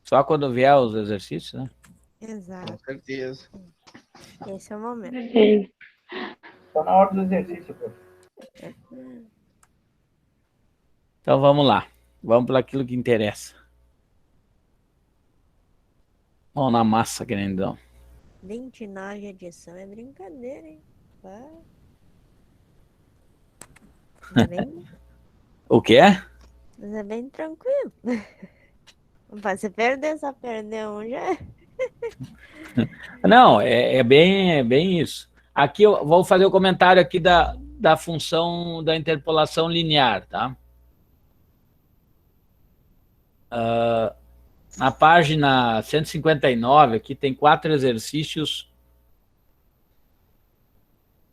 Só quando vier os exercícios, né? Exato. Com certeza. Esse é o momento. Está na hora do exercício, pô. Então vamos lá. Vamos para aquilo que interessa. Vamos na massa, querendão. 29 edição é brincadeira, hein? Mas é bem, O que é? mas é bem tranquilo. Se perder, só perder um já. Não, é bem isso. Aqui eu vou fazer o comentário aqui da função da interpolação linear, tá? Na página 159, aqui tem 4 exercícios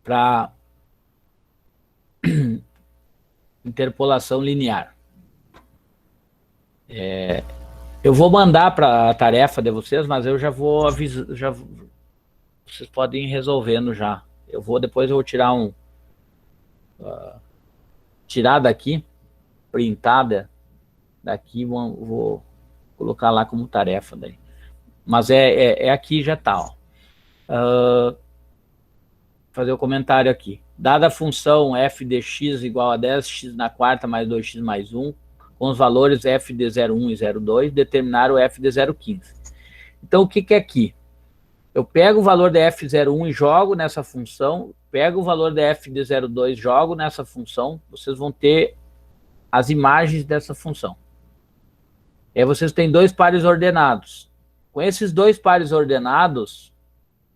para interpolação linear. Eu vou mandar para a tarefa de vocês, mas eu já vou avisar, vocês podem ir resolvendo já. Depois eu vou tirar tirar daqui, printada daqui, vou colocar lá como tarefa daí. Mas aqui já tá, ó. Fazer o comentário aqui. Dada a função f de x igual a 10x na quarta mais 2x mais 1, com os valores f de 0,1 e 0,2, determinar o f de 0,15. Então, o que é aqui? Eu pego o valor de f01 e jogo nessa função, pego o valor de f de 02 e jogo nessa função, vocês vão ter as imagens dessa função. E aí vocês têm 2 pares ordenados. Com esses 2 pares ordenados,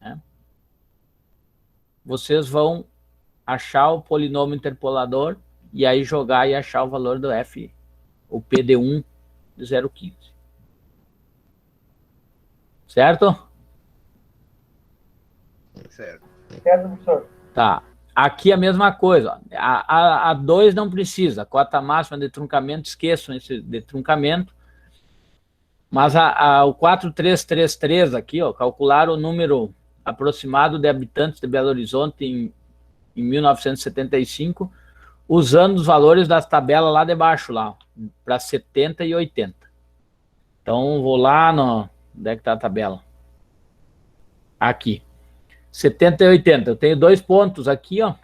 né, vocês vão achar o polinômio interpolador e aí jogar e achar o valor do f, o p de 1 de 0,15. Certo? Certo. Certo, professor? Tá. Aqui a mesma coisa. A 2 não precisa. Cota máxima de truncamento, esqueçam esse de truncamento. Mas o 4333 aqui, ó, calcular o número aproximado de habitantes de Belo Horizonte em 1975, usando os valores das tabelas lá de baixo, lá, para 70 e 80. Então, vou lá no... Onde é que está a tabela? Aqui. 70 e 80. Eu tenho 2 pontos aqui, ó.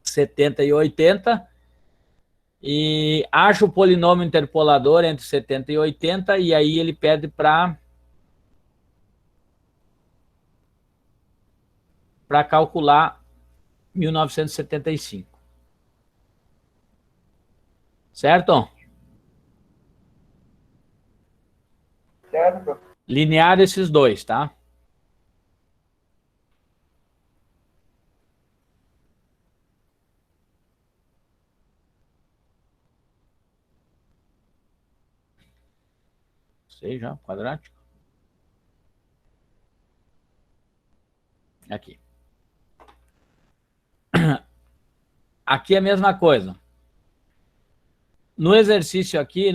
70 e 80. E acho o polinômio interpolador entre 70 e 80, e aí ele pede para calcular 1975. Certo? Certo, professor. linear esses dois, tá? Sei já, quadrático. Aqui. Aqui é a mesma coisa. No exercício aqui,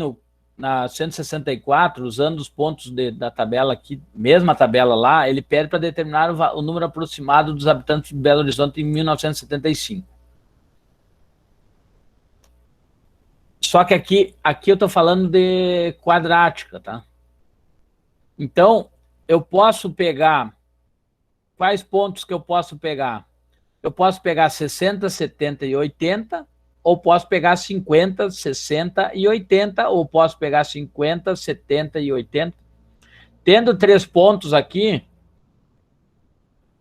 na 164, usando os pontos da tabela aqui, mesma tabela lá, ele pede para determinar o número aproximado dos habitantes de Belo Horizonte em 1975. Só que aqui eu estou falando de quadrática, tá? Então, eu posso pegar... Quais pontos que eu posso pegar? Eu posso pegar 60, 70 e 80, ou posso pegar 50, 60 e 80, ou posso pegar 50, 70 e 80. Tendo 3 pontos aqui,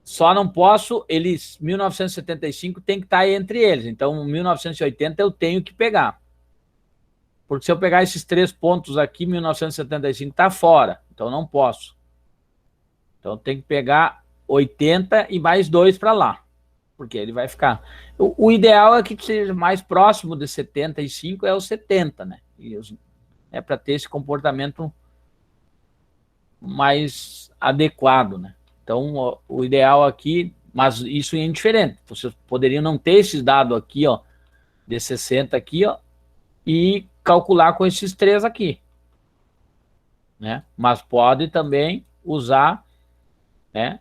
só não posso, 1975 tem que estar entre eles. Então, 1980 eu tenho que pegar. Porque se eu pegar esses 3 pontos aqui, 1975 está fora. Então, não posso. Então, tem que pegar 80 e mais 2 para lá. Porque ele vai ficar... O ideal é que seja mais próximo de 75, é o 70, né? É para ter esse comportamento mais adequado, né? Então, o ideal aqui, mas isso é indiferente. Vocês poderiam não ter esses dados aqui, ó, de 60 aqui, ó, e calcular com esses 3 aqui, né? Mas pode também usar, né,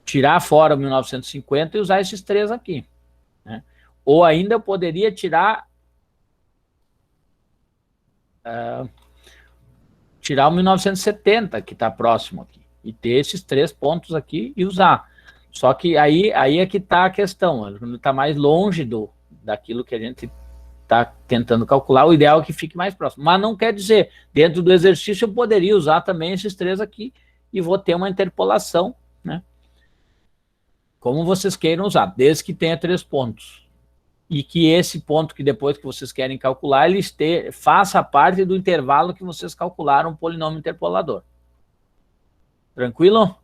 tirar fora 1950 e usar esses 3 aqui, né? Ou ainda eu poderia tirar o 1970, que está próximo aqui, e ter esses 3 pontos aqui e usar. Só que aí é que está a questão, está mais longe daquilo que a gente está tentando calcular, o ideal é que fique mais próximo. Mas não quer dizer, dentro do exercício eu poderia usar também esses 3 aqui e vou ter uma interpolação, né? Como vocês queiram usar, desde que tenha 3 pontos. E que esse ponto que depois que vocês querem calcular, ele faça parte do intervalo que vocês calcularam o polinômio interpolador. Tranquilo?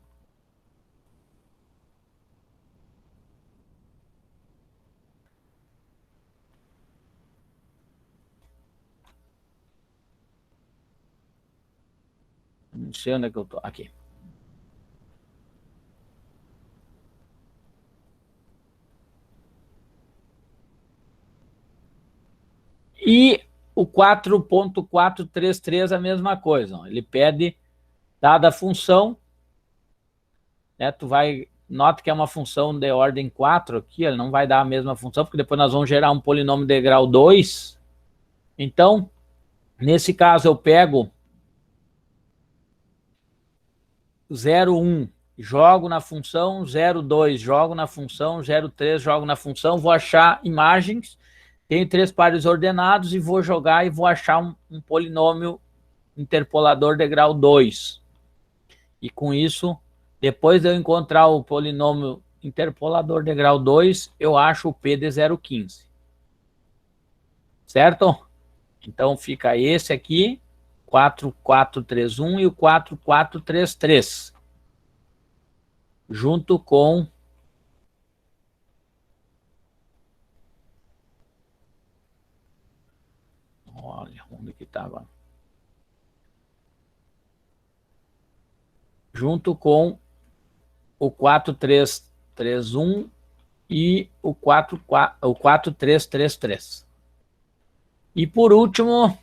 Não sei onde é que eu estou. Aqui. E o 4.433 a mesma coisa. Ó. Ele pede, dada a função, né, nota que é uma função de ordem 4 aqui, ele não vai dar a mesma função, porque depois nós vamos gerar um polinômio de grau 2. Então, nesse caso, eu pego 0,1, jogo na função, 0,2, jogo na função, 0,3, jogo na função, vou achar imagens, tenho 3 pares ordenados e vou jogar e vou achar um polinômio interpolador de grau 2. E com isso, depois de eu encontrar o polinômio interpolador de grau 2, eu acho o P de 0,15. Certo? Então fica esse aqui, 4,431 e o 4,433. Junto com... Olha, onde que estava? Junto com o 4,331 e o 4,333. E por último,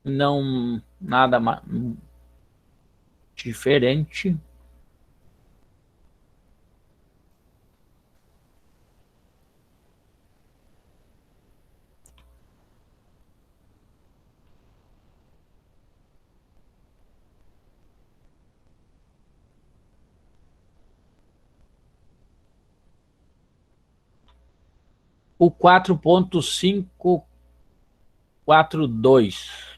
não nada mais diferente. O 4.542.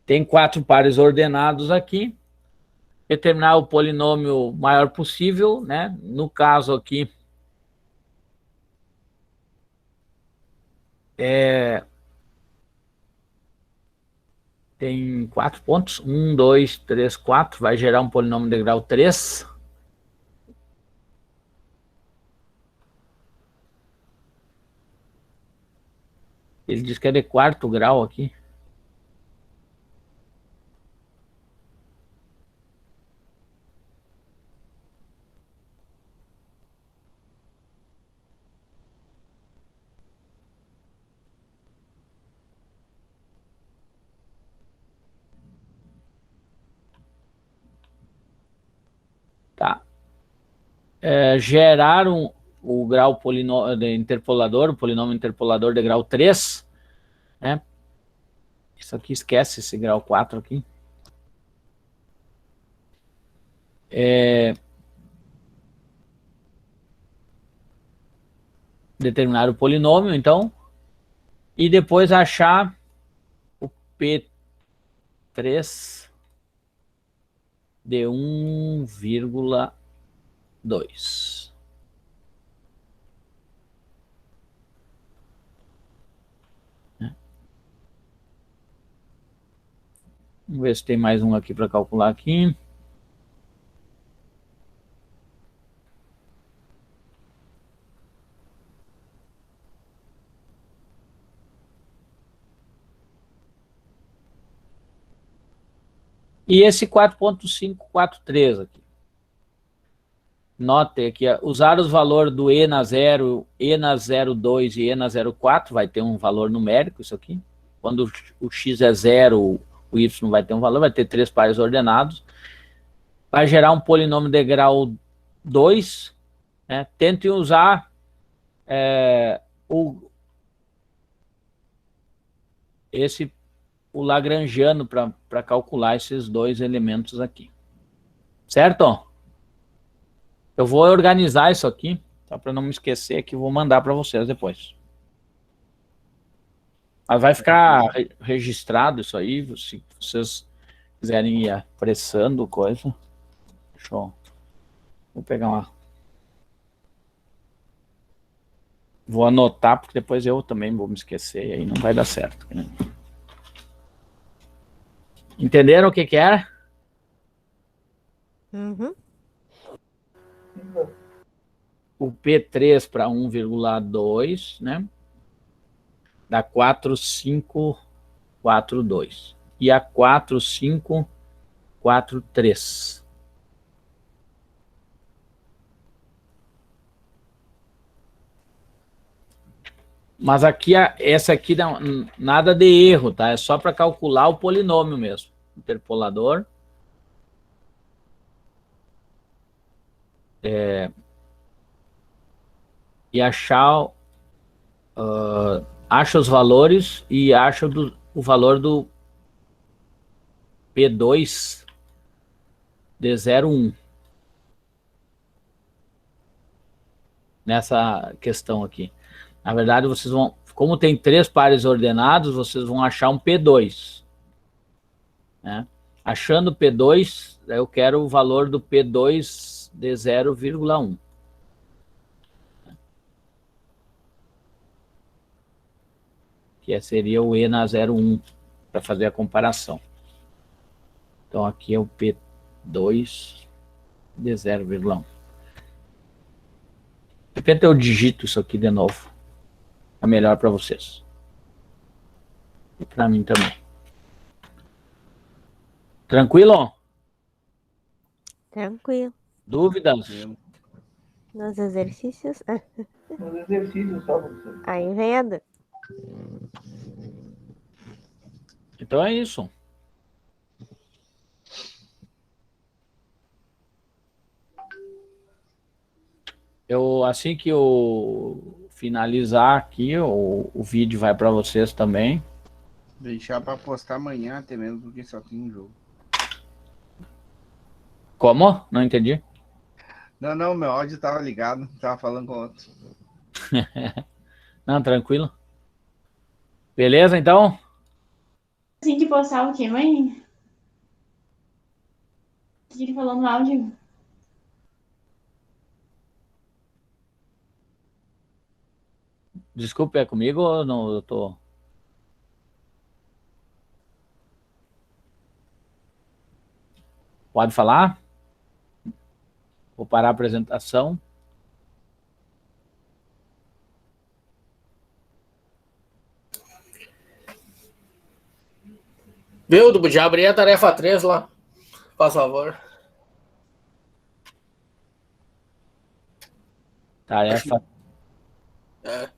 Tem 4 pares ordenados aqui. Determinar o polinômio maior possível, né? No caso aqui, tem 4 pontos. 1, 2, 3, 4. Vai gerar um polinômio de grau 3. Ele diz que é de 4º grau aqui. Tá. Gerar o grau interpolador, o polinômio interpolador de grau 3, né? Isso aqui, esquece esse grau 4 aqui. Determinar o polinômio, então, e depois achar o P3 de 1,2. Vamos ver se tem mais um aqui para calcular aqui. E esse 4.543 aqui. Note que usar os valores do E na 0, E na 02 e E na 04 vai ter um valor numérico, isso aqui. Quando o X é 0, o Y vai ter um valor, vai ter 3 pares ordenados. Vai gerar um polinômio de grau 2. Né? Tente usar o lagrangiano para calcular esses 2 elementos aqui. Certo? Eu vou organizar isso aqui, tá? Para não me esquecer, que eu vou mandar para vocês depois. Mas vai ficar registrado isso aí, se vocês quiserem ir apressando coisa. Deixa eu... Vou pegar uma... Vou anotar, porque depois eu também vou me esquecer, e aí não vai dar certo. Né? Entenderam o que que é? Uhum. O P3 para 1,2, né? Dá 4,542. E a 4,543. Mas aqui, essa aqui não nada de erro, tá? É só para calcular o polinômio mesmo. Interpolador. E achar... acha os valores e acha o valor do P2 de 0,1. Nessa questão aqui. Na verdade, vocês vão... Como tem 3 pares ordenados, vocês vão achar um P2. Né? Achando o P2, eu quero o valor do P2 de 0,1. Que seria o E na 0,1, para fazer a comparação. Então, aqui é o P2 de 0,1. De repente eu digito isso aqui de novo. É melhor para vocês. E para mim também. Tranquilo? Tranquilo. Dúvidas? Nos exercícios. Nos exercícios só, professor. Aí vem a dúvida. Então é isso. Assim que eu finalizar aqui, o vídeo vai para vocês também. Deixar para postar amanhã, até mesmo, porque só tem um jogo. Como? Não entendi. Não, meu áudio tava ligado, tava falando com outro. Não, tranquilo. Beleza, então? Tem que postar o quê, mãe? O que ele falou no áudio? Desculpe, é comigo ou não? Eu tô. Pode falar? Vou parar a apresentação. Viu, Dubu? Já abri a tarefa 3 lá. Faz favor. Tarefa. É.